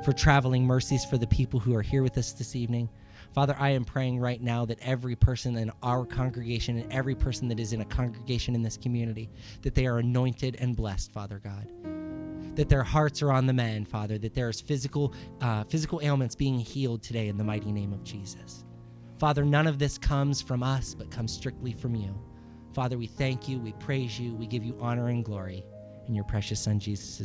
for traveling mercies for the people who are here with us this evening. Father, I am praying right now that every person in our congregation and every person that is in a congregation in this community, that they are anointed and blessed, Father God. That their hearts are on the mend, Father, that there is physical ailments being healed today in the mighty name of Jesus. Father, none of this comes from us, but comes strictly from you. Father, we thank you, we praise you, we give you honor and glory. In your precious Son, Jesus'